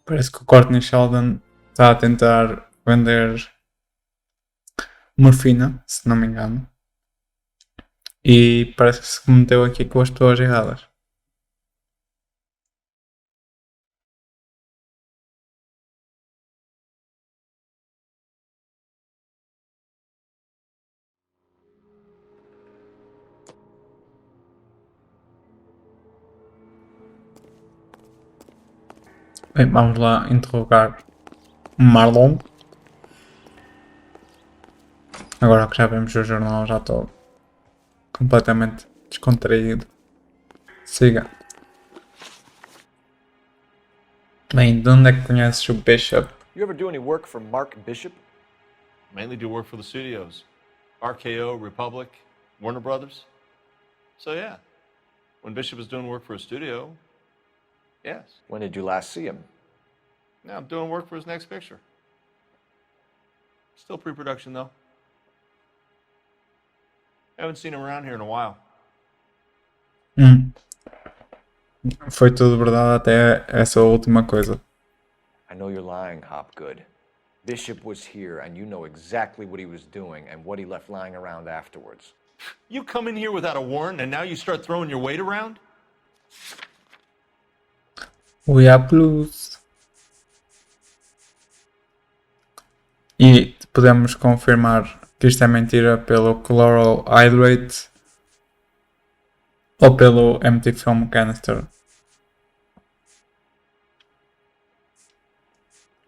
Parece que o Courtney Sheldon está a tentar vender morfina, se não me engano. E parece que se meteu aqui com as pessoas erradas. Bem, vamos lá interrogar Marlon. Agora que já vemos o jornal, já estou completamente descontraído. Siga. Bem, de onde é que conheces o Bishop? You ever do any work for Mark Bishop? Mainly do work for the studios. RKO, Republic, Warner Brothers. So yeah, when Bishop was doing work for a studio, yes. When did you last see him? Now I'm doing work for his next picture. Still pre-production, though. Haven't seen him around here in a while. Foi tudo verdade até essa última coisa. I know you're lying, Hopgood. Bishop was here, and you know exactly what he was doing and what he left lying around afterwards. You come in here without a warrant, and now you start throwing your weight around? We are plus. E podemos confirmar que isto é mentira pelo chloral hydrate ou pelo empty film canister.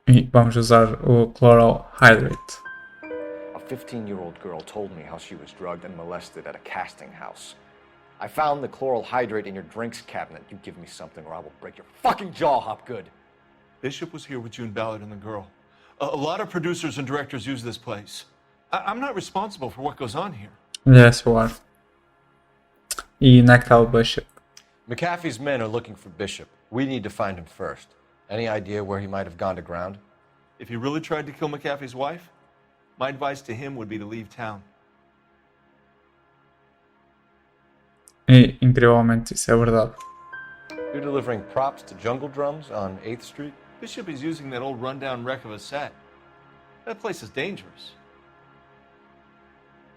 E vamos usar o chloral hydrate. A 15-year-old girl told me how she was drugged and molested at a casting house. I found the chloral hydrate in your drinks cabinet. You give me something or I will break your fucking jaw, Hopgood. Bishop was here with June Ballard and the girl. A lot of producers and directors use this place. I'm not responsible for what goes on here. Yes, you are. E naquele Bishop. McAfee's men are looking for Bishop. We need to find him first. Any idea where he might have gone to ground? If he really tried to kill McAfee's wife, my advice to him would be to leave town. E incrivelmente isso é verdade. You're delivering props to Jungle Drums on 8th Street? Bishop is using that old rundown wreck of a set. That place is dangerous.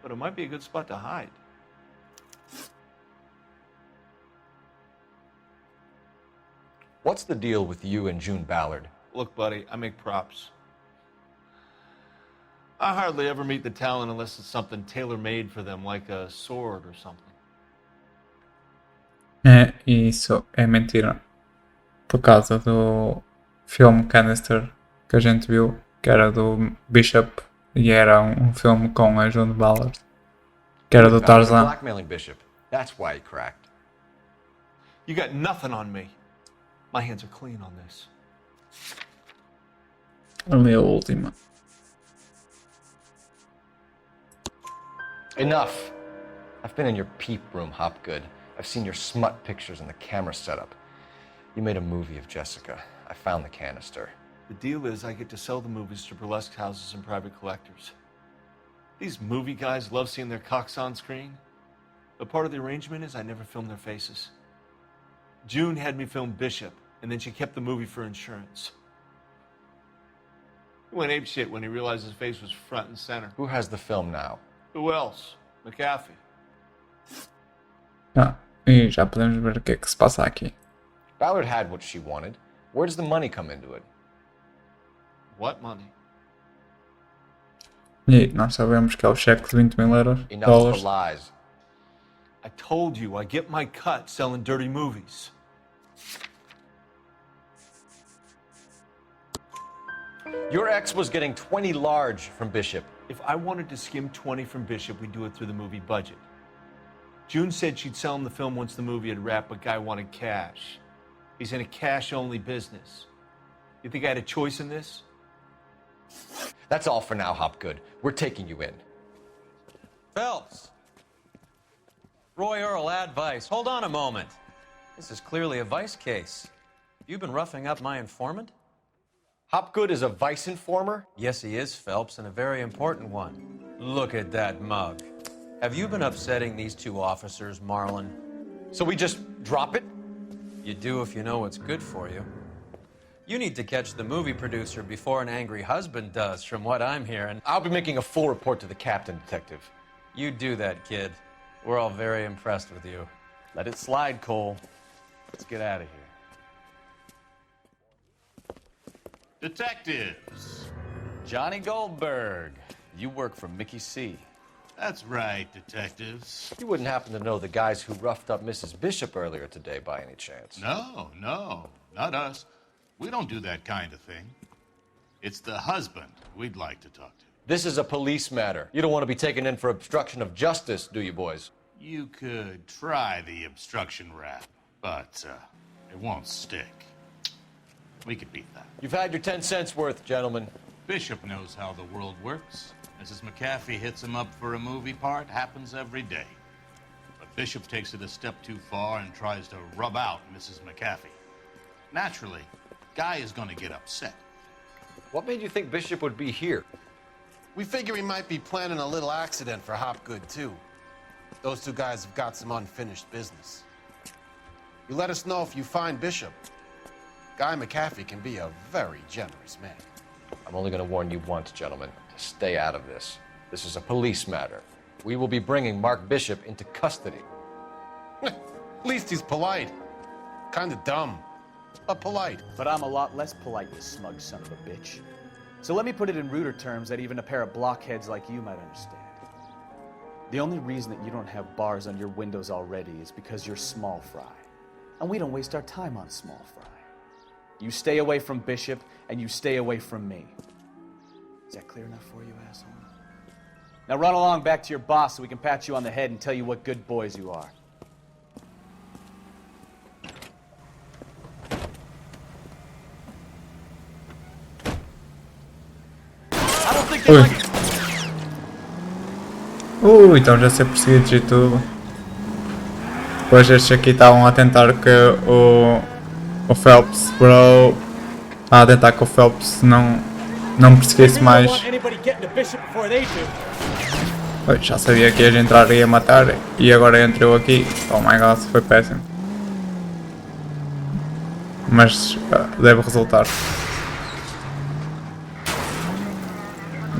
But it might be a good spot to hide. What's the deal with you and June Ballard? Look, buddy, I make props. I hardly ever meet the talent unless it's something tailor-made for them, like a sword or something. Isso é mentira. Por causa do filme Canister que a gente viu, que era do Bishop e era filme com a June Ballard, que era do Tarzan. Blackmailing Bishop. That's why he cracked. You got nothing on me. My hands are clean on this. Ali a última. Enough. I've been in your peep room, Hopgood. I've seen your smut pictures and the camera setup. You made a movie of Jessica. I found the canister. The deal is I get to sell the movies to burlesque houses and private collectors. These movie guys love seeing their cocks on screen. But part of the arrangement is I never film their faces. June had me film Bishop, and then she kept the movie for insurance. He went apeshit when he realized his face was front and center. Who has the film now? Who else? McAfee. E já podemos ver o que é que se passa aqui. Ballard had what she wanted. Where does the money come into it? What money? E nós sabemos que é o cheque de 20 mil euros. Enough for lies. I told you, I get my cut selling dirty movies. Your ex was getting 20 large from Bishop. If I wanted to skim 20 from Bishop, we'd do it through the movie budget. June said she'd sell him the film once the movie had wrapped, but Guy wanted cash. He's in a cash-only business. You think I had a choice in this? That's all for now, Hopgood. We're taking you in. Phelps! Roy Earl, advice. Hold on a moment. This is clearly a vice case. You've been roughing up my informant? Hopgood is a vice informer? Yes, he is, Phelps, and a very important one. Look at that mug. Have you been upsetting these two officers, Marlon? So we just drop it? You do if you know what's good for you. You need to catch the movie producer before an angry husband does, from what I'm hearing. I'll be making a full report to the captain, Detective. You do that, kid. We're all very impressed with you. Let it slide, Cole. Let's get out of here. Detectives. Johnny Goldberg. You work for Mickey C. That's right, detectives. You wouldn't happen to know the guys who roughed up Mrs. Bishop earlier today by any chance? No, not us. We don't do that kind of thing. It's the husband we'd like to talk to. This is a police matter. You don't want to be taken in for obstruction of justice, do you, boys? You could try the obstruction rap, but it won't stick. We could beat that. You've had your 10 cents worth, gentlemen. Bishop knows how the world works. Mrs. McAfee hits him up for a movie part, happens every day. But Bishop takes it a step too far and tries to rub out Mrs. McAfee. Naturally, Guy is going to get upset. What made you think Bishop would be here? We figure he might be planning a little accident for Hopgood, too. Those two guys have got some unfinished business. You let us know if you find Bishop. Guy McAfee can be a very generous man. I'm only going to warn you once, gentlemen, to stay out of this. This is a police matter. We will be bringing Mark Bishop into custody. At least he's polite. Kind of dumb, but polite. But I'm a lot less polite, you smug son of a bitch. So let me put it in ruder terms that even a pair of blockheads like you might understand. The only reason that you don't have bars on your windows already is because you're small fry. And we don't waste our time on small fry. You stay away from Bishop, and you stay away from me. Is that clear enough for you, asshole? Now run along back to your boss so we can pat you on the head and tell you what good boys you are. Ui, estão já a ser perseguidos e tudo. Depois estes aqui estavam a tentar que o Phelps, bro, a tentar que o Phelps não perseguisse mais. Oi, já sabia que ias entrar e ia matar e agora entrou aqui. Oh my god, foi péssimo. Mas deve resultar.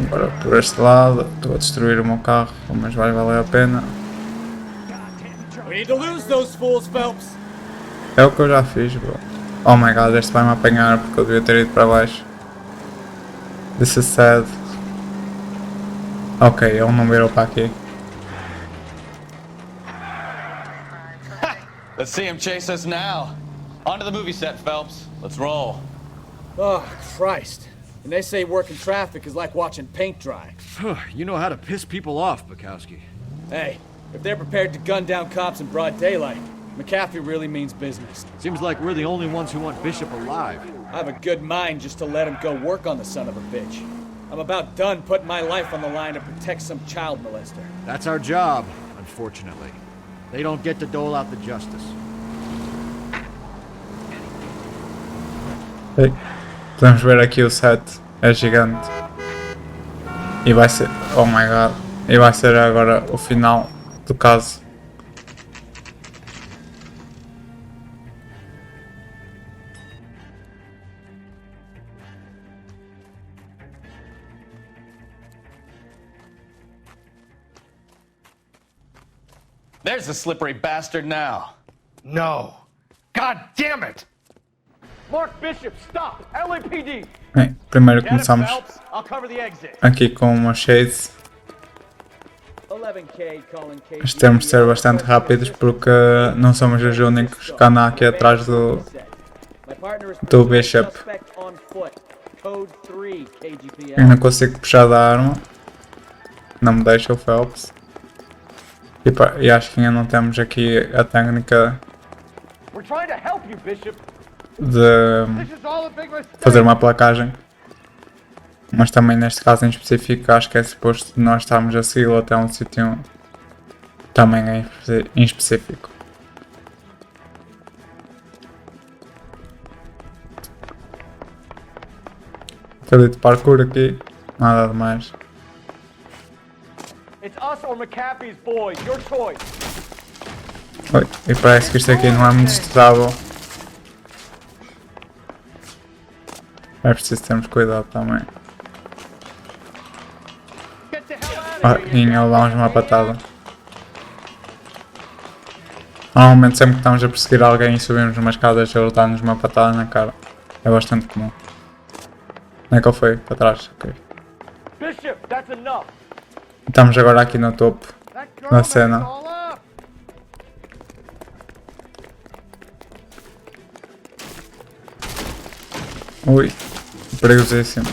Agora por este lado, estou a destruir o meu carro, mas vai valer a pena. É o que eu já fiz, bro. Oh my god, este vai me apanhar porque eu devia ter ido para baixo. This is sad. Ok, ele não virou para aqui. Let's see him chase us now. On to the movie set, Phelps. Let's roll. Oh, Christ. And they say working traffic is like watching paint dry. You know how to piss people off, Bukowski. Hey, if they're prepared to gun down cops in broad daylight, McAfee really means business. Seems like we're the only ones who want Bishop alive. I have a good mind just to let him go work on the son of a bitch. I'm about done putting my life on the line to protect some child molester. That's our job, unfortunately. They don't get to dole out the justice. Hey, podemos ver aqui o set, é gigante. E vai ser, oh my god, e vai ser agora o final do caso. There's the slippery bastard now. No. God damn it! Mark Bishop, stop! LAPD! Bem, primeiro começamos I'll cover the exit. aqui com uma shades. Os temos de ser bastante rápidos porque não somos os únicos que andam aqui atrás do Bishop. Eu não consigo puxar da arma. Não me deixa o Phelps. E acho que ainda não temos aqui a técnica de fazer uma placagem. Mas também neste caso em específico acho que é suposto nós estarmos a segui-lo até um sítio também em específico. Cadê de parkour aqui? Nada de mais. Oi, e parece que isto aqui não é muito estável. É preciso termos cuidado também. E ele dá-nos uma patada. Normalmente sempre que estamos a perseguir alguém e subimos umas escadas ele dá-nos uma patada na cara. É bastante comum. Onde é que ele foi? Para trás? Ok. Estamos agora aqui no topo da cena. Ui, perigosíssimo.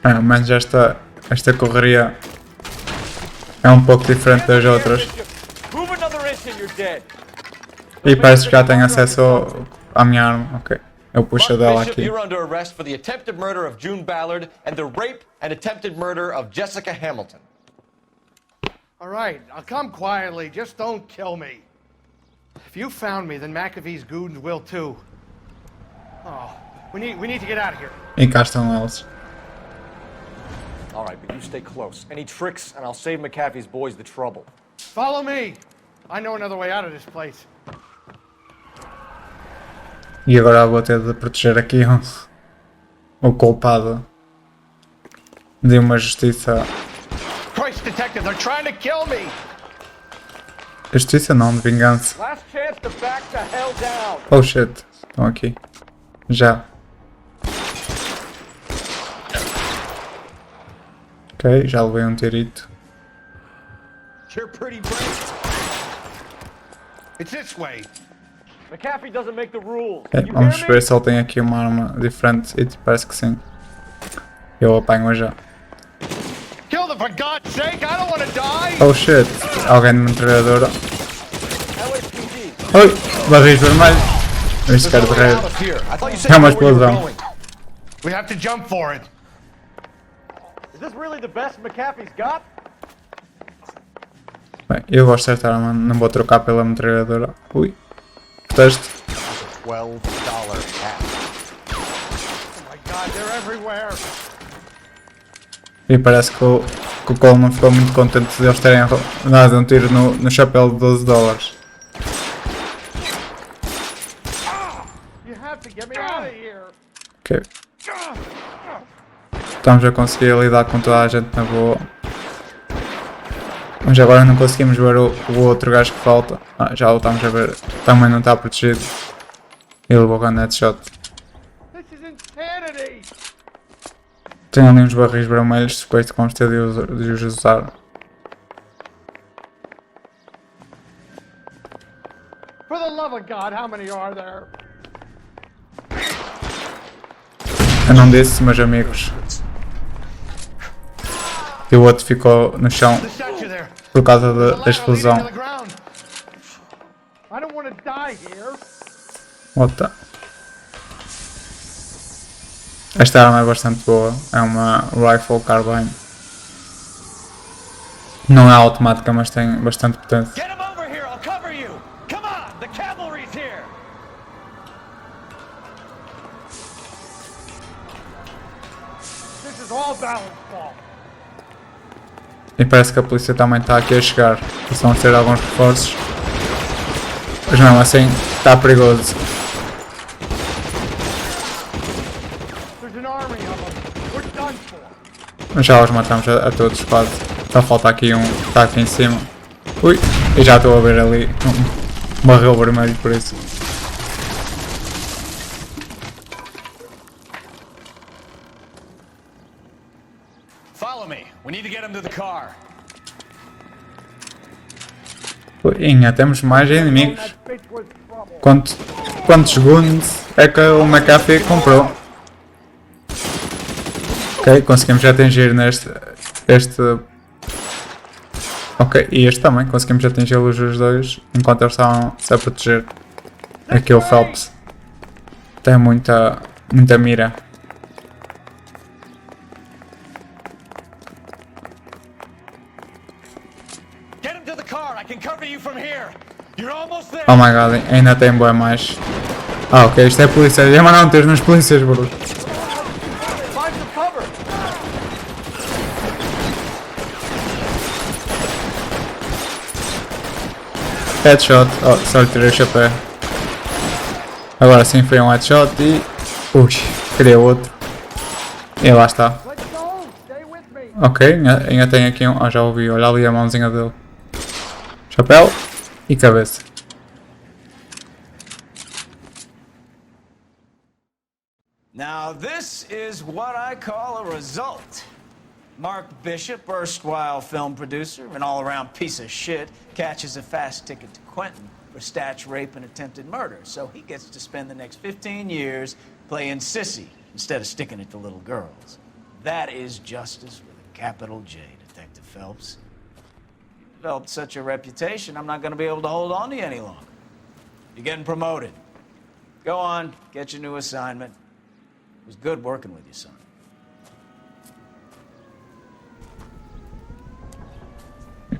Ao menos esta correria é um pouco diferente das outras. E parece que já tenho acesso à minha arma. Ok. Eu puxo dela Bishop, aqui. you're under arrest for the attempted murder of June Ballard and the rape and attempted murder of Jessica Hamilton. All right, I'll come quietly. Just don't kill me. If you found me, then McAfee's goons will too. Oh, we need to get out of here. E cá estão eles. All right, but you stay close. Any tricks, and I'll save McAfee's boys the trouble. Follow me. I know another way out of this place. E agora vou ter de proteger aqui o culpado de uma justiça. Christ, detective, they're trying to kill me. Justiça não, de vingança. Last chance to back the hell down. Oh shit, estão aqui. Já. Ok, já levei um tirito. You're pretty brave. It's this way. McAfee doesn't make the rules. Ok, vamos ver se ele tem aqui uma arma diferente e parece que sim. Eu apanho já. Kill them for God's sake! I don't want to die. Oh shit, alguém de metralhadora. Oi, barris vermelhos. Este cara de rei. É uma explosão. We have to jump for it. Is this really the best McAfee's got? Bem, eu gosto desta arma, não vou trocar pela metralhadora. Ui, teste. $12 hat. Oh my God, they're everywhere. E parece que o Cole não ficou muito contente de eles terem dado um tiro no chapéu de $12. You have to get me out of here. Ok. Estamos a conseguir lidar com toda a gente na boa. Mas agora não conseguimos ver o outro gajo que falta. Ah, já o estamos a ver. Também não está protegido. Ele levou com a headshot. This is insanity. Tem ali uns barris vermelhos, suspeito que vamos ter de os usar. For the love of God, how many are there? Eu não disse, meus amigos. E o outro ficou no chão por causa da explosão. I don't want to die here. What the? Esta arma é bastante boa. É uma rifle carbine. Não é automática, mas tem bastante potência. Get him over here, I'll cover you. Come on, the cavalry's here. This is all Ballard's fault. E parece que a polícia também está aqui a chegar. Estão a ser alguns reforços. Mas mesmo assim, está perigoso. Mas já os matamos a todos quase. Só falta aqui um que está aqui em cima. Ui! E já estou a ver ali um barril vermelho por isso. Follow me. We need to get him to the car. Ainda temos mais inimigos. Quantos segundos é que o McAfee comprou? Ok, conseguimos atingir este. Ok, e este também, conseguimos atingi-los os dois enquanto eles estavam-se a proteger. Aqui o Phelps tem muita mira. Oh my god, ainda tem boa mais. Ah, ok, isto é polícia. É, mas não tens nas polícias, bro. Headshot. Oh, só lhe tirei o chapéu. Agora sim foi um headshot e... Ui, queria outro. E lá está. Ok, ainda tem aqui um... Ah, já ouvi. Olha ali a mãozinha dele. Chapéu e cabeça. Now this is what I call a result. Mark Bishop, erstwhile film producer, an all-around piece of shit, catches a fast ticket to Quentin for statch rape and attempted murder. So he gets to spend the next 15 years playing sissy instead of sticking it to little girls. That is justice with a capital J, Detective Phelps. You developed such a reputation, I'm not going to be able to hold on to you any longer. You're getting promoted. Go on, get your new assignment. It was good working with you, son.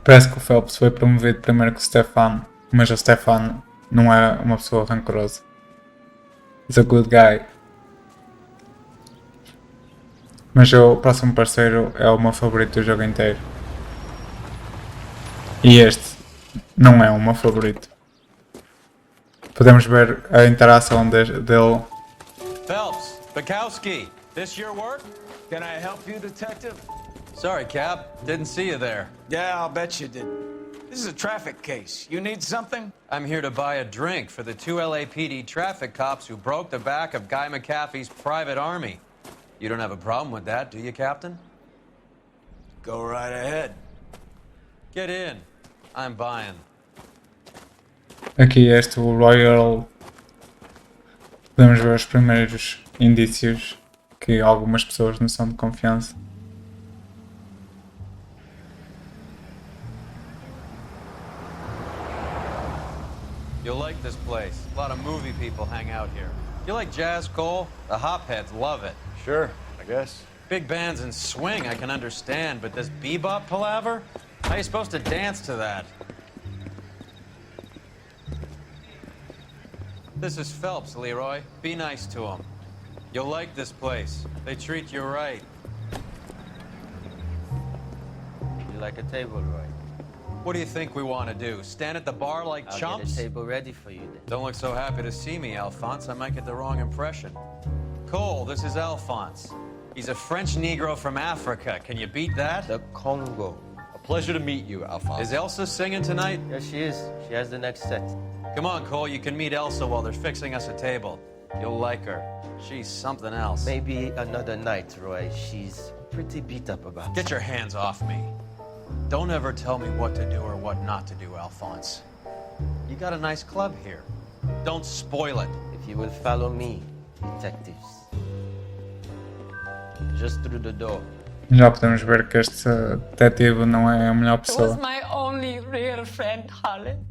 Parece que o Phelps foi promovido primeiro que o Stefan, mas o Stefan não é uma pessoa rancorosa. He's a good guy. Mas o próximo parceiro é o meu favorito do jogo inteiro. E este não é o meu favorito. Podemos ver a interação dele. Phelps, Bukowski, this your work? Can I help you, detective? Sorry, Cap. Didn't see you there. Yeah, I'll bet you did. This is a traffic case. You need something? I'm here to buy a drink for the 2 LAPD traffic cops who broke the back of Guy McAfee's private army. You don't have a problem with that, do you, Captain? Go right ahead. Get in. I'm buying. Aqui este o Royal. Podemos ver os primeiros indícios que algumas pessoas não são de confiança. You'll like this place. A lot of movie people hang out here. You like jazz, Cole? The hopheads love it. Sure, I guess. Big bands and swing I can understand, but this bebop palaver? How are you supposed to dance to that? This is Phelps, Leroy. Be nice to him. You'll like this place. They treat you right. You like a table, Roy? What do you think we want to do? Stand at the bar like I'll chumps? get a table ready for you then. Don't look so happy to see me, Alphonse. I might get the wrong impression. Cole, this is Alphonse. He's a French Negro from Africa. Can you beat that? The Congo. A pleasure to meet you, Alphonse. Is Elsa singing tonight? Yes, she is. She has the next set. Come on, Cole. You can meet Elsa while they're fixing us a table. You'll like her. She's something else. Maybe another night, Roy. She's pretty beat up about it. Get your hands off me. Don't ever tell me what to do or what not to do, Alphonse. You got a nice club here. Don't spoil it. If you will follow me, detectives. Just through the door. Já podemos ver que este detetive não é a melhor He was pessoa. my only real friend, Harlan.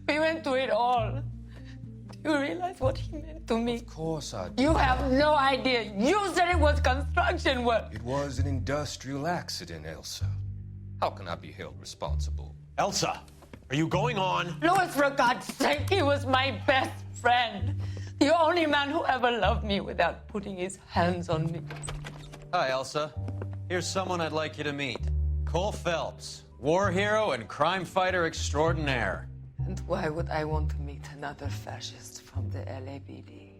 We went through it all. Do you realize what he meant to me? Of course I do. You have no idea. You said it was construction work. It was an industrial accident, Elsa. How can I be held responsible? Elsa, are you going on? Louis, for God's sake, he was my best friend. The only man who ever loved me without putting his hands on me. Hi, Elsa. Here's someone I'd like you to meet. Cole Phelps, war hero and crime fighter extraordinaire. And why would I want to meet another fascist from the LAPD?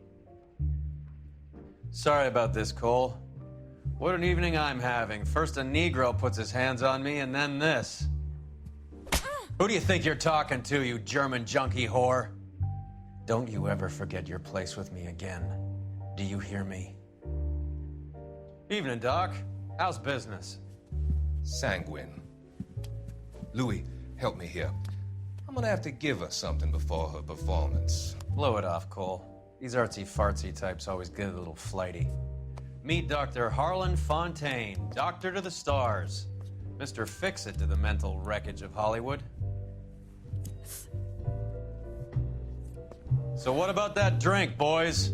Sorry about this, Cole. What an evening I'm having. First a Negro puts his hands on me, and then this. Who do you think you're talking to, you German junkie whore? Don't you ever forget your place with me again. Do you hear me? Evening, Doc. How's business? Sanguine. Louis, help me here. I'm gonna have to give her something before her performance. Blow it off, Cole. These artsy-fartsy types always get a little flighty. Meet Dr. Harlan Fontaine, doctor to the stars. Mr. Fix-It to the mental wreckage of Hollywood. So what about that drink, boys?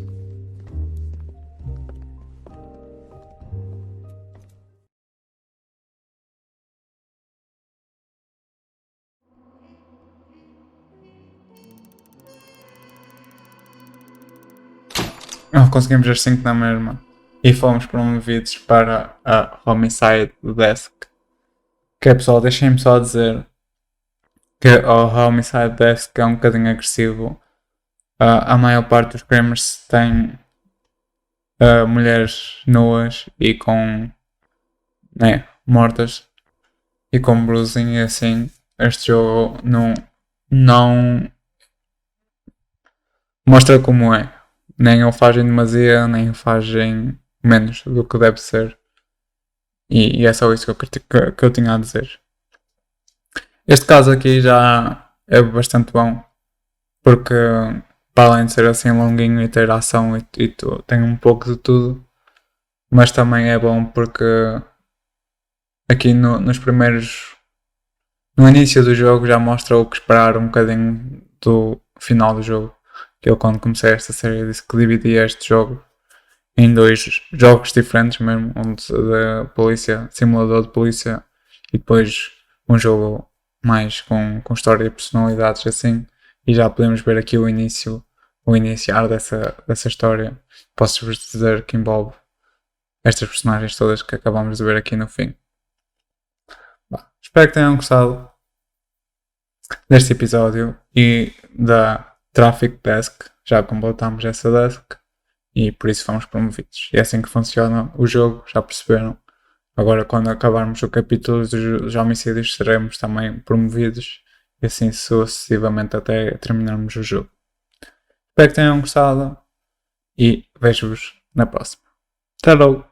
Conseguimos as 5 na mesma. E fomos promovidos para a Homicide Desk. Que é, pessoal, deixem-me só dizer que o Homicide Desk é um bocadinho agressivo. A maior parte dos crimes tem mulheres nuas e com mortas e com bruising e assim. Este jogo não mostra como é. Nem o fazem demasia, nem o fazem menos do que deve ser. E é só isso que eu tinha a dizer. Este caso aqui já é bastante bom. Porque, para além de ser assim longuinho e ter ação e tudo, tem um pouco de tudo. Mas também é bom porque aqui nos primeiros... No início do jogo já mostra o que esperar um bocadinho do final do jogo. que eu quando comecei esta série disse que dividia este jogo em 2 jogos diferentes mesmo, onde da polícia, simulador de polícia, e depois um jogo mais com história e personalidades assim, e já podemos ver aqui o iniciar dessa história. Posso-vos dizer que envolve estas personagens todas que acabamos de ver aqui no fim. Espero que tenham gostado deste episódio e da Traffic Desk. Já completámos essa desk e por isso fomos promovidos. E é assim que funciona o jogo, já perceberam? Agora, quando acabarmos o capítulo dos homicídios, seremos também promovidos e assim sucessivamente até terminarmos o jogo. Espero que tenham gostado e vejo-vos na próxima. Tchau!